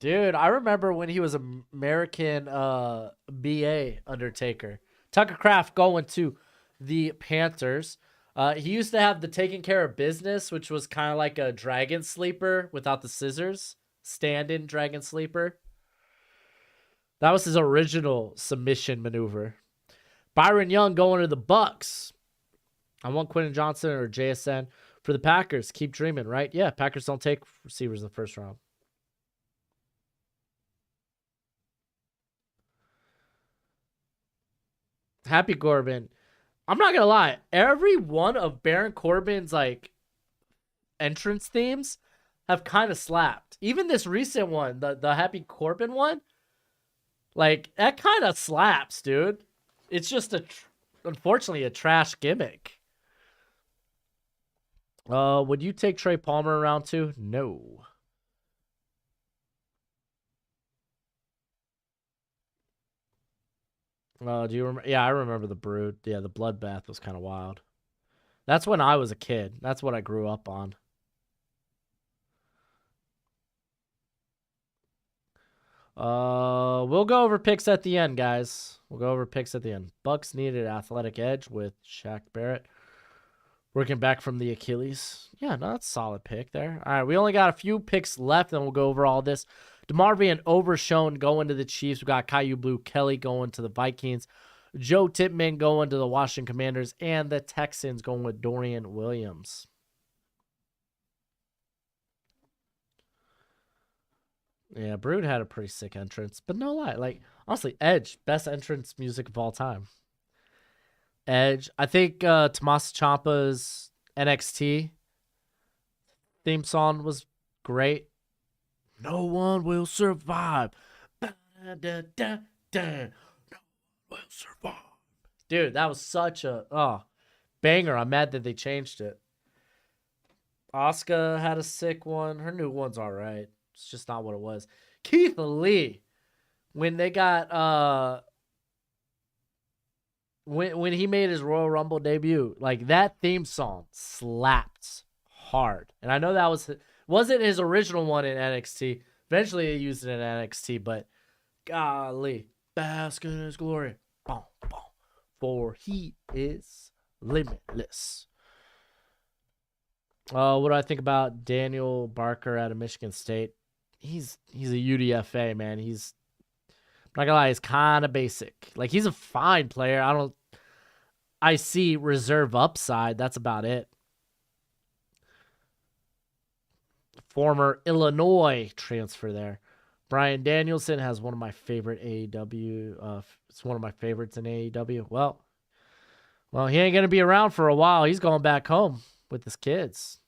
Dude, I remember when he was American BA Undertaker. Tucker Kraft going to the Panthers. He used to have the Taking Care of Business, which was kind of like a dragon sleeper without the scissors. Stand-in dragon sleeper. That was his original submission maneuver. Byron Young going to the Bucks. I want Quentin Johnson or JSN for the Packers. Keep dreaming, right? Yeah, Packers don't take receivers in the first round. Happy Corbin. I'm not gonna lie. Every one of Baron Corbin's like entrance themes have kind of slapped. Even this recent one, the Happy Corbin one, Like that kind of slaps, dude. It's just unfortunately a trash gimmick. Would you take Trey Palmer around two? No. Do you remember? Yeah, I remember the Brood. Yeah, the Bloodbath was kind of wild. That's when I was a kid. That's what I grew up on. We'll go over picks at the end, guys. We'll go over picks at the end. Bucks needed athletic edge with Shaq Barrett working back from the Achilles. Yeah, no, that's a solid pick there. All right, we only got a few picks left, then we'll go over all this. DeMar being overshown going to the Chiefs. We got Caillou Blue Kelly going to the Vikings. Joe Tippmann going to the Washington Commanders. And the Texans going with Dorian Williams. Yeah, Brood had a pretty sick entrance, but no lie. Like, honestly, Edge, best entrance music of all time. Edge. I think Tommaso Ciampa's NXT theme song was great. No one will survive. Da-da-da-da. No one will survive. Dude, that was such a banger. I'm mad that they changed it. Asuka had a sick one. Her new one's all right. It's just not what it was. Keith Lee, when they got when he made his Royal Rumble debut, like that theme song slapped hard. And I know that wasn't his original one in NXT. Eventually they used it in NXT, but golly, bask in his glory. Boom, boom. For he is limitless. What do I think about Daniel Barker out of Michigan State? He's a UDFA, man. He's, I'm not gonna lie, he's kind of basic. Like, he's a fine player. I see reserve upside. That's about it. Former Illinois transfer there. Brian Danielson has one of my favorite AEW. It's one of my favorites in AEW. Well, he ain't gonna be around for a while. He's going back home with his kids.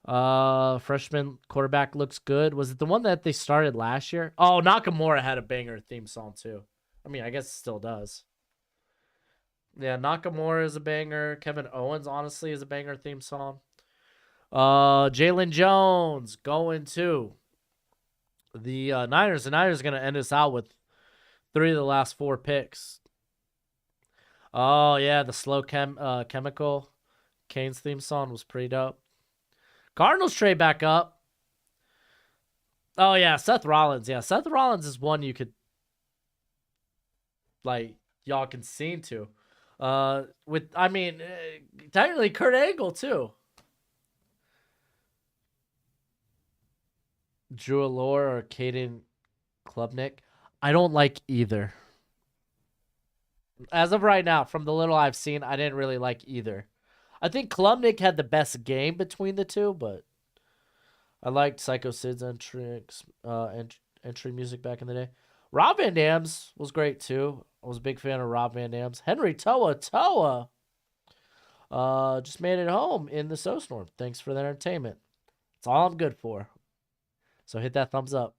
Freshman quarterback looks good. Was it the one that they started last year? Oh, Nakamura had a banger theme song too. I mean, I guess it still does. Yeah, Nakamura is a banger. Kevin Owens, honestly, is a banger theme song. Jalen Jones going to the Niners. The Niners are going to end us out with 3 of the last 4 picks. Oh, yeah, the slow chemical. Kane's theme song was pretty dope. Cardinals trade back up. Oh, yeah, Seth Rollins. Yeah, Seth Rollins is one you could, like, y'all can sing to. Technically Kurt Angle, too. Drew Allure or Caden Klubnik. I don't like either. As of right now, from the little I've seen, I didn't really like either. I think Klubnik had the best game between the two, but I liked Psycho Sid's entry music back in the day. Rob Van Dam's was great too. I was a big fan of Rob Van Dam's. Henry Toa just made it home in the snowstorm. Thanks for the entertainment. That's all I'm good for. So hit that thumbs up.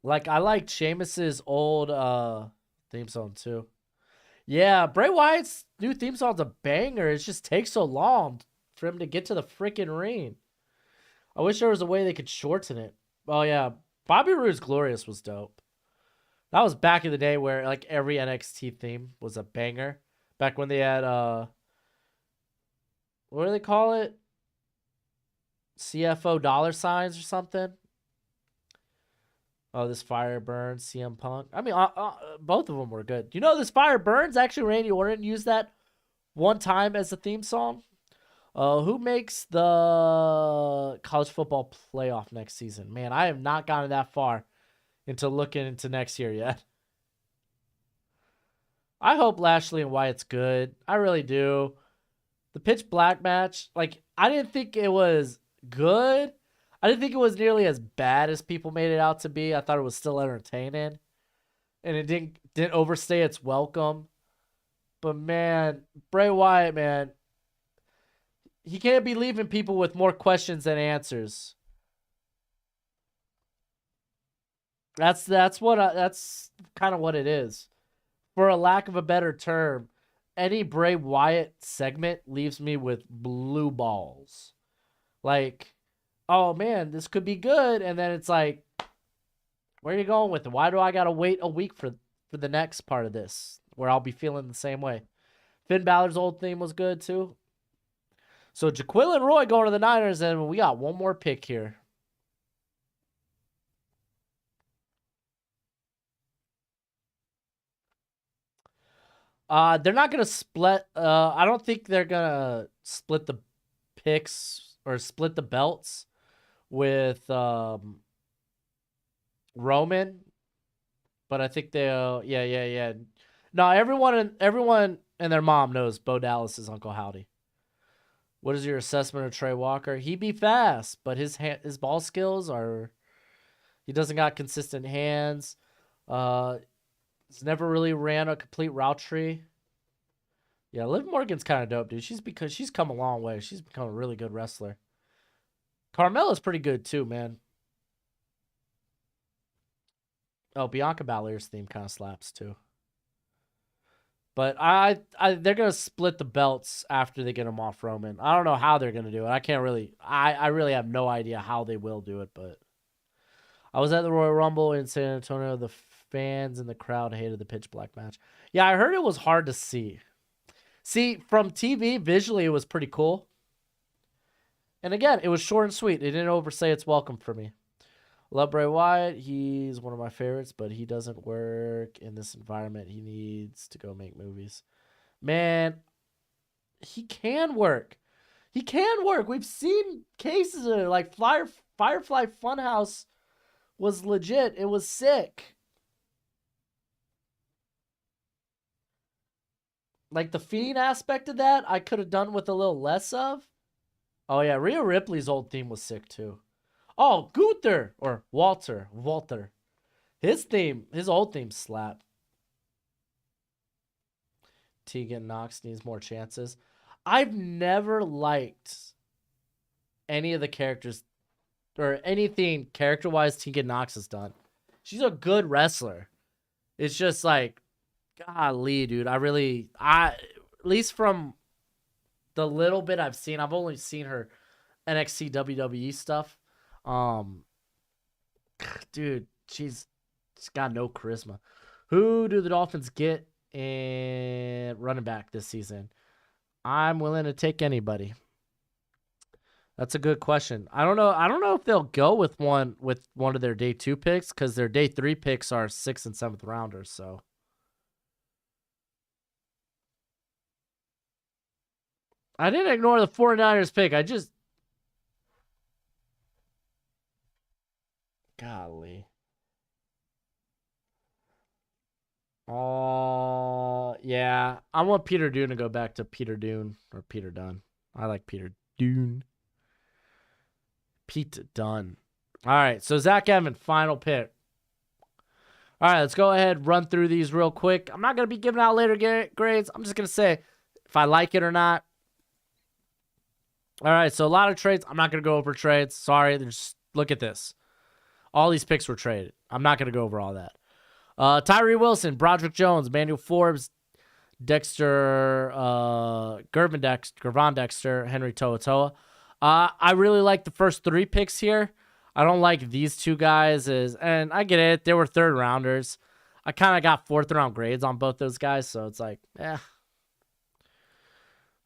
Like, I liked Sheamus's old theme song too. Yeah, Bray Wyatt's new theme song's a banger. It just takes so long for him to get to the freaking ring. I wish there was a way they could shorten it. Oh yeah, Bobby Roode's Glorious was dope. That was back in the day where like every NXT theme was a banger. Back when they had what do they call it? CFO dollar signs or something. Oh, this fire burns, CM Punk. I mean, both of them were good. You know, this fire burns. Actually, Randy Orton used that one time as a theme song. Who makes the college football playoff next season? Man, I have not gotten that far into looking into next year yet. I hope Lashley and Wyatt's good. I really do. The Pitch Black match, like, I didn't think it was good. I didn't think it was nearly as bad as people made it out to be. I thought it was still entertaining. And it didn't overstay its welcome. But man, Bray Wyatt, man, he can't be leaving people with more questions than answers. That's kind of what it is. For a lack of a better term, any Bray Wyatt segment leaves me with blue balls. Like, oh man, this could be good, and then it's like, where are you going with it? Why do I gotta wait a week for the next part of this where I'll be feeling the same way? Finn Balor's old theme was good too. So Jaquil and Roy going to the Niners, and we got one more pick here. They're not gonna split. I don't think they're gonna split the picks or split the belts with Roman, but I think they'll. Yeah. No, everyone and their mom knows Bo Dallas is Uncle Howdy. What is your assessment of Trey Walker? He be fast, but his ball skills are. He doesn't got consistent hands. Uh, he's never really ran a complete route tree. Yeah, Liv Morgan's kind of dope, dude. She's come a long way. She's become a really good wrestler. Carmella's pretty good too, man. Oh, Bianca Belair's theme kind of slaps too. But they're gonna split the belts after they get them off Roman. I don't know how they're gonna do it. I really have no idea how they will do it. But I was at the Royal Rumble in San Antonio. The fans in the crowd hated the pitch black match. Yeah, I heard it was hard to see. See, from TV, visually, it was pretty cool. And again, it was short and sweet. It didn't overstay its welcome for me. Love Bray Wyatt. He's one of my favorites, but he doesn't work in this environment. He needs to go make movies. Man, he can work. He can work. We've seen cases of like Firefly Funhouse was legit. It was sick. Like the Fiend aspect of that, I could have done with a little less of. Oh yeah, Rhea Ripley's old theme was sick too. Oh, Gunther or Walter. His old theme slap. Tegan Knox needs more chances. I've never liked any of the characters or anything character-wise Tegan Knox has done. She's a good wrestler. It's just like, golly, dude. At least from the little bit I've seen, I've only seen her NXT WWE stuff. Dude, she's got no charisma. Who do the Dolphins get in running back this season? I'm willing to take anybody. That's a good question. I don't know. I don't know if they'll go with one of their day 2 picks because their day 3 picks are 6th and 7th rounders. So I didn't ignore the 49ers pick. I just golly. Yeah. I want Peter Dune to go back to Peter Dune or Peter Dunn. I like Peter Dune. Pete Dunn. All right. So Zach Evan, final pick. All right. Let's go ahead, run through these real quick. I'm not going to be giving out later grades. I'm just going to say if I like it or not. All right. So a lot of trades. I'm not going to go over trades. Sorry. Look at this. All these picks were traded. I'm not going to go over all that. Tyree Wilson, Broderick Jones, Manuel Forbes, Dexter, Gervon Dexter, Henry To'oTo'o. I really like the first 3 picks here. I don't like these 2 guys, and I get it. They were 3rd rounders. I kind of got 4th round grades on both those guys, so it's like, eh.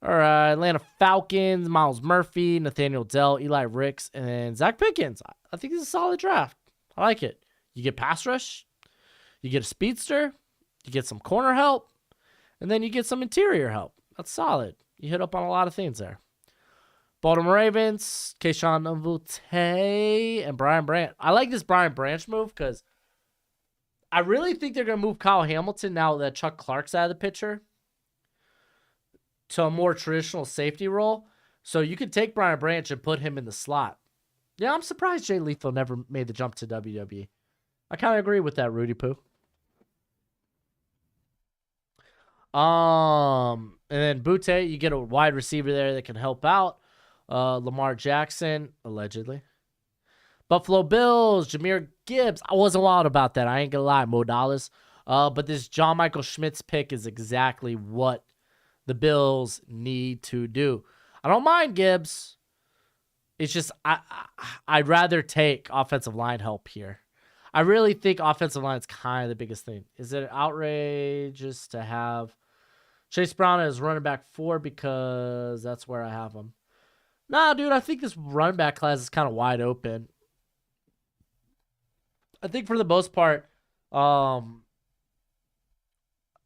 All right, Atlanta Falcons, Miles Murphy, Nathaniel Dell, Eli Ricks, and Zach Pickens. I think this is a solid draft. I like it. You get pass rush. You get a speedster, you get some corner help, and then you get some interior help. That's solid. You hit up on a lot of things there. Baltimore Ravens, Keyshawn Nvute, and Brian Branch. I like this Brian Branch move because I really think they're going to move Kyle Hamilton now that Chuck Clark's out of the picture to a more traditional safety role. So you could take Brian Branch and put him in the slot. Yeah, I'm surprised Jay Lethal never made the jump to WWE. I kind of agree with that, Rudy Poo. And then Butte, you get a wide receiver there that can help out. Lamar Jackson, allegedly. Buffalo Bills, Jameer Gibbs. I wasn't wild about that. I ain't gonna lie, Mo Dollars. But this John Michael Schmitz pick is exactly what the Bills need to do. I don't mind Gibbs. It's just I'd rather take offensive line help here. I really think offensive line is kind of the biggest thing. Is it outrageous to have Chase Brown as running back 4 because that's where I have him? Nah, dude, I think this running back class is kind of wide open. I think for the most part, um,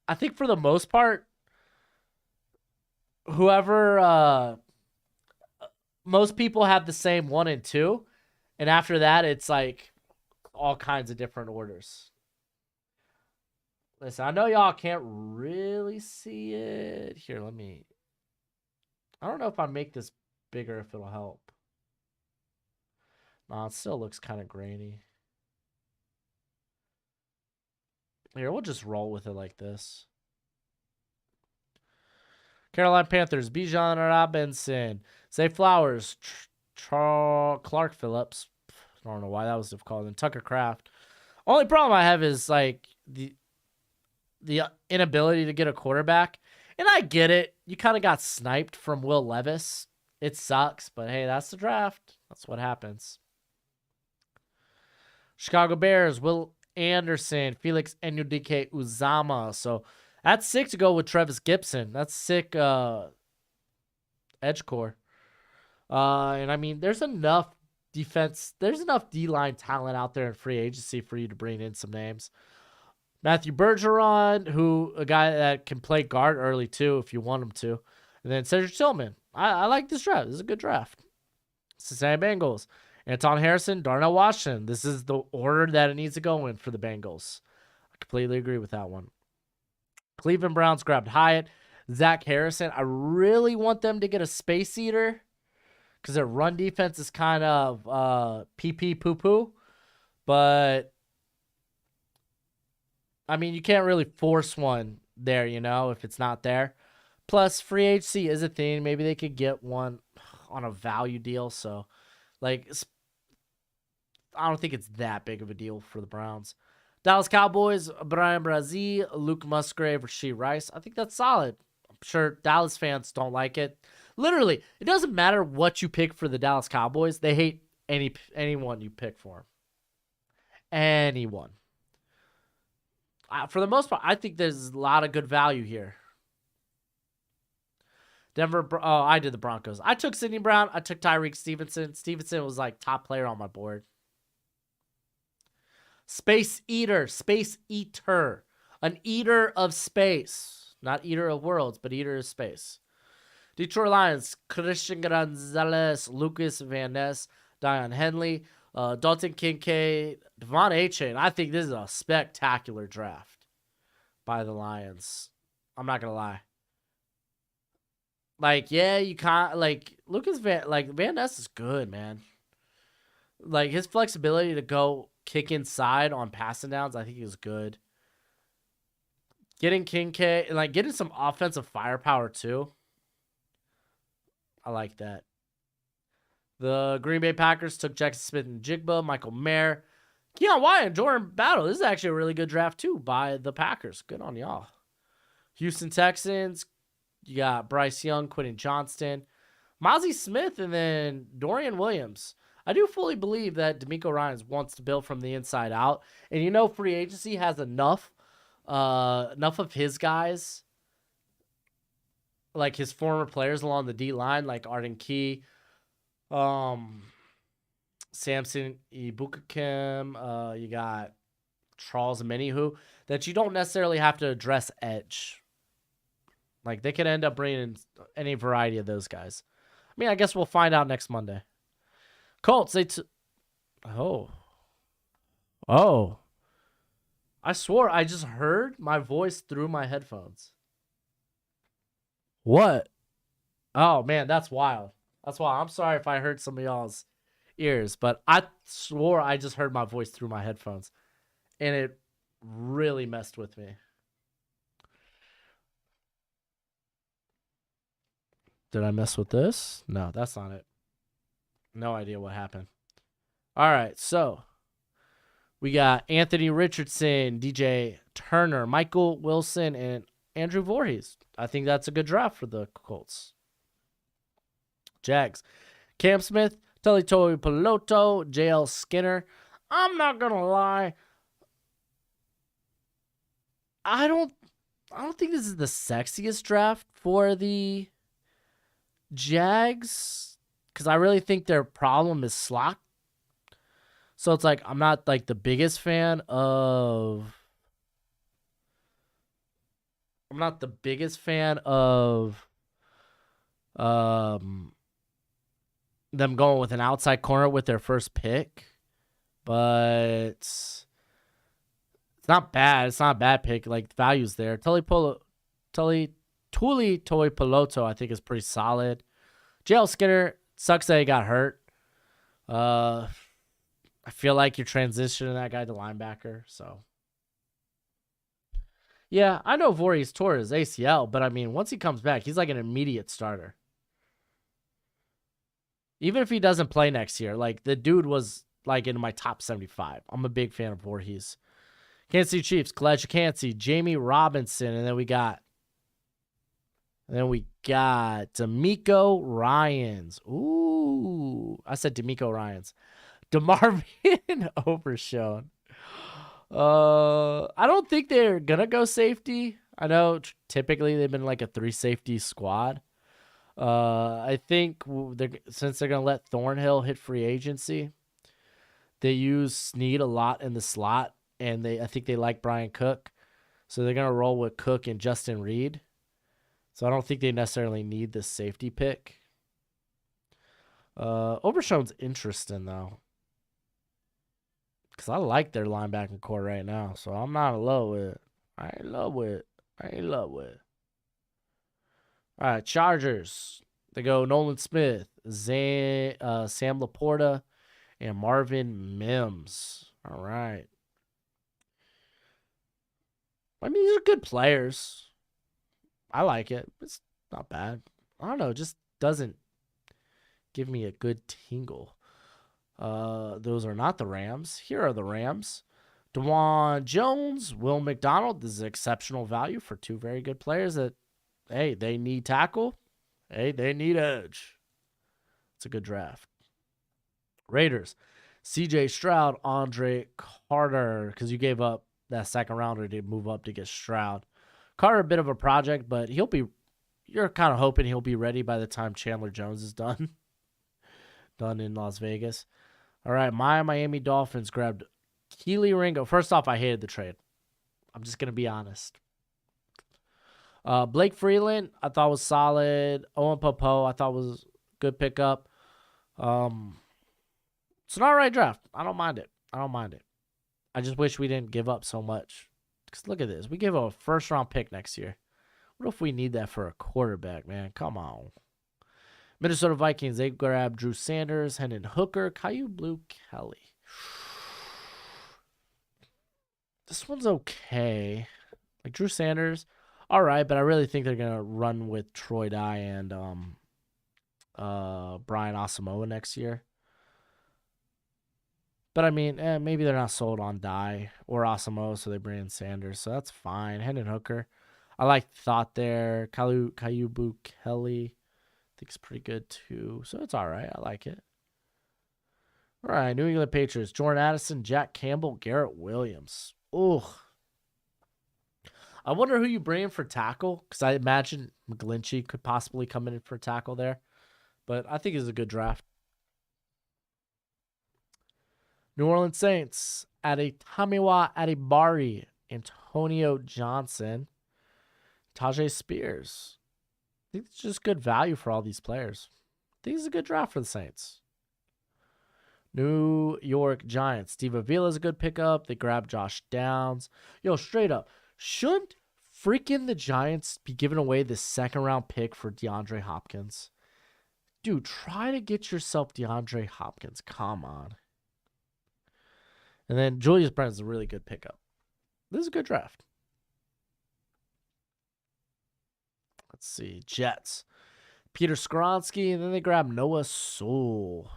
I think for the most part, whoever most people have the same 1 and 2, and after that, it's like all kinds of different orders. Listen, I know y'all can't really see it. Here, let me. I don't know if I make this bigger if it'll help. Nah, it still looks kind of grainy. Here, we'll just roll with it like this. Carolina Panthers, Bijan Robinson, Zay Flowers, Clark Phillips. I don't know why that was difficult. And Tucker Kraft. Only problem I have is like the inability to get a quarterback. And I get it. You kind of got sniped from Will Levis. It sucks, but hey, that's the draft. That's what happens. Chicago Bears, Will Anderson, Felix Enudike Uzama. So that's sick to go with Travis Gibson. That's sick edge core. And I mean, there's enough defense. There's enough D-line talent out there in free agency for you to bring in some names. Matthew Bergeron, a guy that can play guard early too if you want him to. And then Cedric Tillman. I like this draft. This is a good draft. Cincinnati Bengals. Anton Harrison, Darnell Washington. This is the order that it needs to go in for the Bengals. I completely agree with that one. Cleveland Browns grabbed Hyatt. Zach Harrison. I really want them to get a space eater because their run defense is kind of pee poo poo. But I mean, you can't really force one there, if it's not there. Plus, free agency is a thing. Maybe they could get one on a value deal. So, like, I don't think it's that big of a deal for the Browns. Dallas Cowboys, Brian Brazil, Luke Musgrave, Rashee Rice. I think that's solid. I'm sure Dallas fans don't like it. Literally, it doesn't matter what you pick for the Dallas Cowboys. They hate anyone you pick for them. Anyone. For the most part, I think there's a lot of good value here. Denver, I did the Broncos. I took Sidney Brown. I took Tyreek Stevenson. Stevenson was like top player on my board. Space Eater. An eater of space. Not eater of worlds, but eater of space. Detroit Lions, Christian Gonzalez, Lucas Van Ness, Dion Henley, Dalton Kincaid, Devon A-Chain. I think this is a spectacular draft by the Lions. I'm not going to lie. Like, yeah, you can't, like, Van Ness is good, man. Like, his flexibility to go kick inside on passing downs, I think is good. Getting Kincaid, and, like, getting some offensive firepower, too. I like that. The Green Bay Packers took Jackson Smith and Jigba, Michael Mayer, Keon White, and Jordan Battle. This is actually a really good draft, too, by the Packers. Good on y'all. Houston Texans, you got Bryce Young, Quentin Johnston, Mozzie Smith, and then Dorian Williams. I do fully believe that DeMeco Ryans wants to build from the inside out. And free agency has enough of his guys, like his former players along the D line, like Arden Key, Samson Ibukakim, you got Charles Minihu, that you don't necessarily have to address edge. Like, they could end up bringing any variety of those guys. I mean, I guess we'll find out next Monday. Colts, Oh. I swore I just heard my voice through my headphones. What? Oh, man, that's wild. That's wild. I'm sorry if I hurt some of y'all's ears, but I swore I just heard my voice through my headphones, and it really messed with me. Did I mess with this? No, that's not it. No idea what happened. All right, so we got Anthony Richardson, DJ Turner, Michael Wilson, and Andrew Voorhees. I think that's a good draft for the Colts. Jags, Cam Smith, Telly Peloto, JL Skinner. I'm not gonna lie. I don't think this is the sexiest draft for the Jags because I really think their problem is slot. So it's like I'm not like the biggest fan of. I'm not the biggest fan of um them going with an outside corner with their first pick, but it's not bad. It's not a bad pick. Like the value's there. Tuli Toy Peloto, I think is pretty solid. JL Skinner sucks that he got hurt. I feel like you're transitioning that guy to linebacker. So yeah, I know Voorhees tore his ACL, but I mean, once he comes back, he's like an immediate starter. Even if he doesn't play next year, like the dude was like in my top 75. I'm a big fan of Voorhees. Kansas City Chiefs, Kalijah Kancey, Jamie Robinson, and then we got D'Amico Ryans. Ooh, I said D'Amico Ryans. DeMarvin Overshown. I don't think they're gonna go safety. I know typically they've been like a 3 safety squad. I think since they're gonna let Thornhill hit free agency, they use Snead a lot in the slot, and I think they like Brian Cook, so they're gonna roll with Cook and Justin Reed. So I don't think they necessarily need the safety pick. Overshown's interesting though, because I like their linebacking core right now, so I'm not in love with it. I ain't love with it. All right, Chargers. They go Nolan Smith, Sam Laporta, and Marvin Mims. All right. I mean, these are good players. I like it. It's not bad. I don't know. It just doesn't give me a good tingle. Those are not the Rams. Here are the Rams. DeJuan Jones, Will McDonald. This is exceptional value for 2 very good players that, hey, they need tackle. Hey, they need edge. It's a good draft. Raiders, CJ Stroud, Andre Carter, because you gave up that second rounder to move up to get Stroud. Carter, a bit of a project, but you're kind of hoping he'll be ready by the time Chandler Jones is done. Done in Las Vegas. All right, my Miami Dolphins grabbed Keely Ringo. First off, I hated the trade. I'm just going to be honest. Blake Freeland, I thought was solid. Owen Popo, I thought was good pickup. It's an all right draft. I don't mind it. I just wish we didn't give up so much. Because look at this. We gave up a first-round pick next year. What if we need that for a quarterback, man? Come on. Minnesota Vikings, they grabbed Drew Sanders, Hendon Hooker, Caillou Blue Kelly. This one's okay. Like Drew Sanders, all right, but I really think they're gonna run with Troy Dye and Brian Asamoah next year. But I mean, maybe they're not sold on Dye or Asamoah, so they bring in Sanders, so that's fine. Hendon Hooker, I like the thought there. Caillou Blue Kelly, I think it's pretty good too, so it's all right. I like it. All right, New England Patriots, Jordan Addison, Jack Campbell, Garrett Williams. Ugh. I wonder who you bring in for tackle, because I imagine McGlinchey could possibly come in for tackle there. But I think it's a good draft. New Orleans Saints, Adetomiwa Adebari, Antonio Johnson, Tajay Spears. I think it's just good value for all these players. I think it's a good draft for the Saints. New York Giants, Steve Avila is a good pickup. They grabbed Josh Downs. Yo, straight up, shouldn't freaking the Giants be giving away this second-round pick for DeAndre Hopkins? Dude, try to get yourself DeAndre Hopkins. Come on. And then Julius Brent is a really good pickup. This is a good draft. Let's see. Jets, Peter Skronsky, and then they grab Noah Sewell.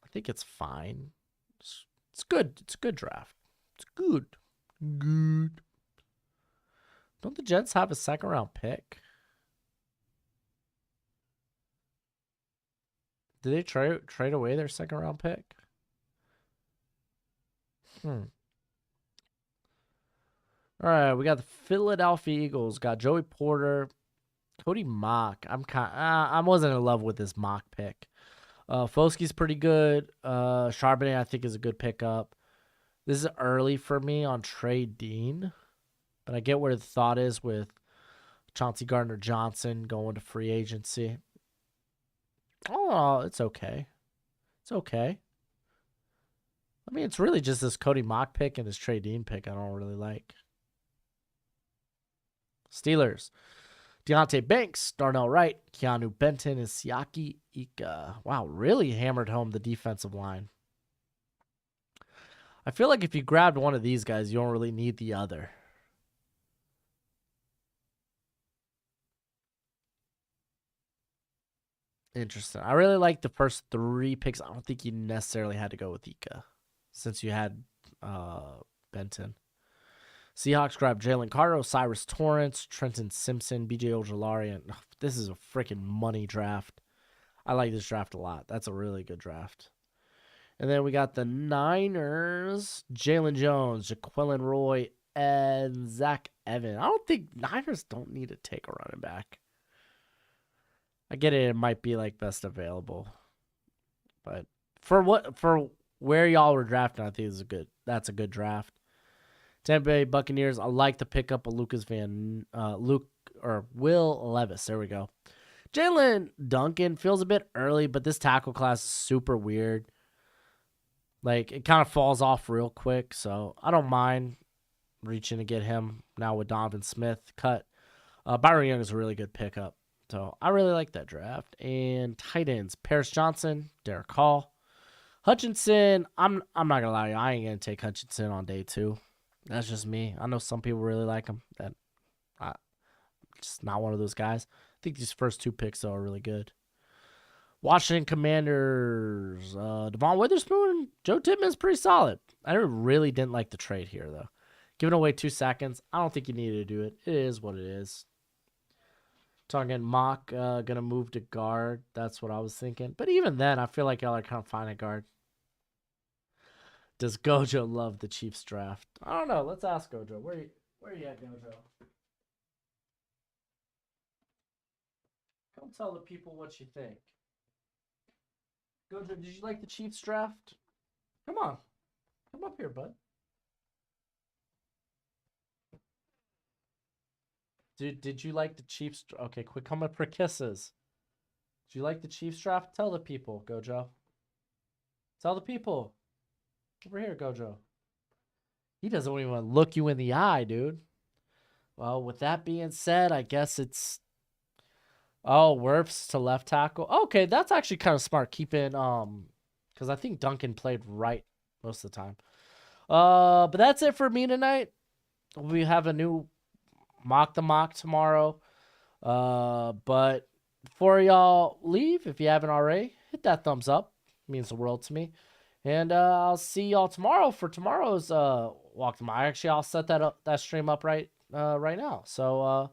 I think it's fine. It's good. It's a good draft. It's good. Good. Don't the Jets have a second round pick? Did they trade away their second round pick? All right, we got the Philadelphia Eagles. Got Joey Porter, Cody Mock. I wasn't in love with this Mock pick. Foskey's pretty good. Charbonnet I think is a good pickup. This is early for me on Trey Dean, but I get where the thought is with Chauncey Gardner-Johnson going to free agency. Oh, it's okay. It's okay. I mean, it's really just this Cody Mock pick and this Trey Dean pick I don't really like. Steelers. Deontay Banks, Darnell Wright, Keanu Benton, and Siaki Ika. Wow, really hammered home the defensive line. I feel like if you grabbed one of these guys, you don't really need the other. Interesting. I really like the first 3 picks. I don't think you necessarily had to go with Ika since you had Benton. Seahawks grabbed Jalen Carter, Cyrus Torrance, Trenton Simpson, BJ Ojolari, and this is a freaking money draft. I like this draft a lot. That's a really good draft. And then we got the Niners, Jalen Jones, Jaquelin Roy, and Zach Evans. I don't think Niners don't need to take a running back. I get it might be like best available. But for where y'all were drafting, I think that's a good draft. Tampa Bay Buccaneers, I like the pickup of Will Levis. There we go. Jalen Duncan feels a bit early, but this tackle class is super weird. Like, it kind of falls off real quick, so I don't mind reaching to get him now with Donovan Smith cut. Byron Young is a really good pickup, so I really like that draft. And tight ends, Paris Johnson, Derek Hall. Hutchinson, I'm not going to lie to you, I ain't going to take Hutchinson on day 2. That's just me. I know some people really like him. I'm just not one of those guys. I think these first 2 picks are really good. Washington Commanders, Devon Witherspoon, Joe Tippmann's pretty solid. I really didn't like the trade here, though. Giving away 2 seconds, I don't think you needed to do it. It is what it is. Talking Mock, going to move to guard. That's what I was thinking. But even then, I feel like y'all are kind of fine at guard. Does Gojo love the Chiefs draft? I don't know. Let's ask Gojo. Where you at, Gojo? Come tell the people what you think. Gojo, did you like the Chiefs draft? Come on. Come up here, bud. Did you like the Chiefs? Okay, quit coming for kisses. Did you like the Chiefs draft? Tell the people, Gojo. Tell the people. Over here, Gojo. He doesn't even want to look you in the eye, dude. Well, with that being said, I guess it's... Oh, Wirfs to left tackle. Okay, that's actually kind of smart. Keeping because I think Duncan played right most of the time. But that's it for me tonight. We have a new Mock the Mock tomorrow. But before y'all leave, if you haven't already, hit that thumbs up. It means the world to me. And I'll see y'all tomorrow for tomorrow's Walk the Mock. Actually, I'll set that stream up right now. So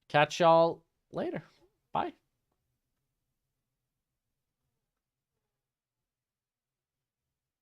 catch y'all later.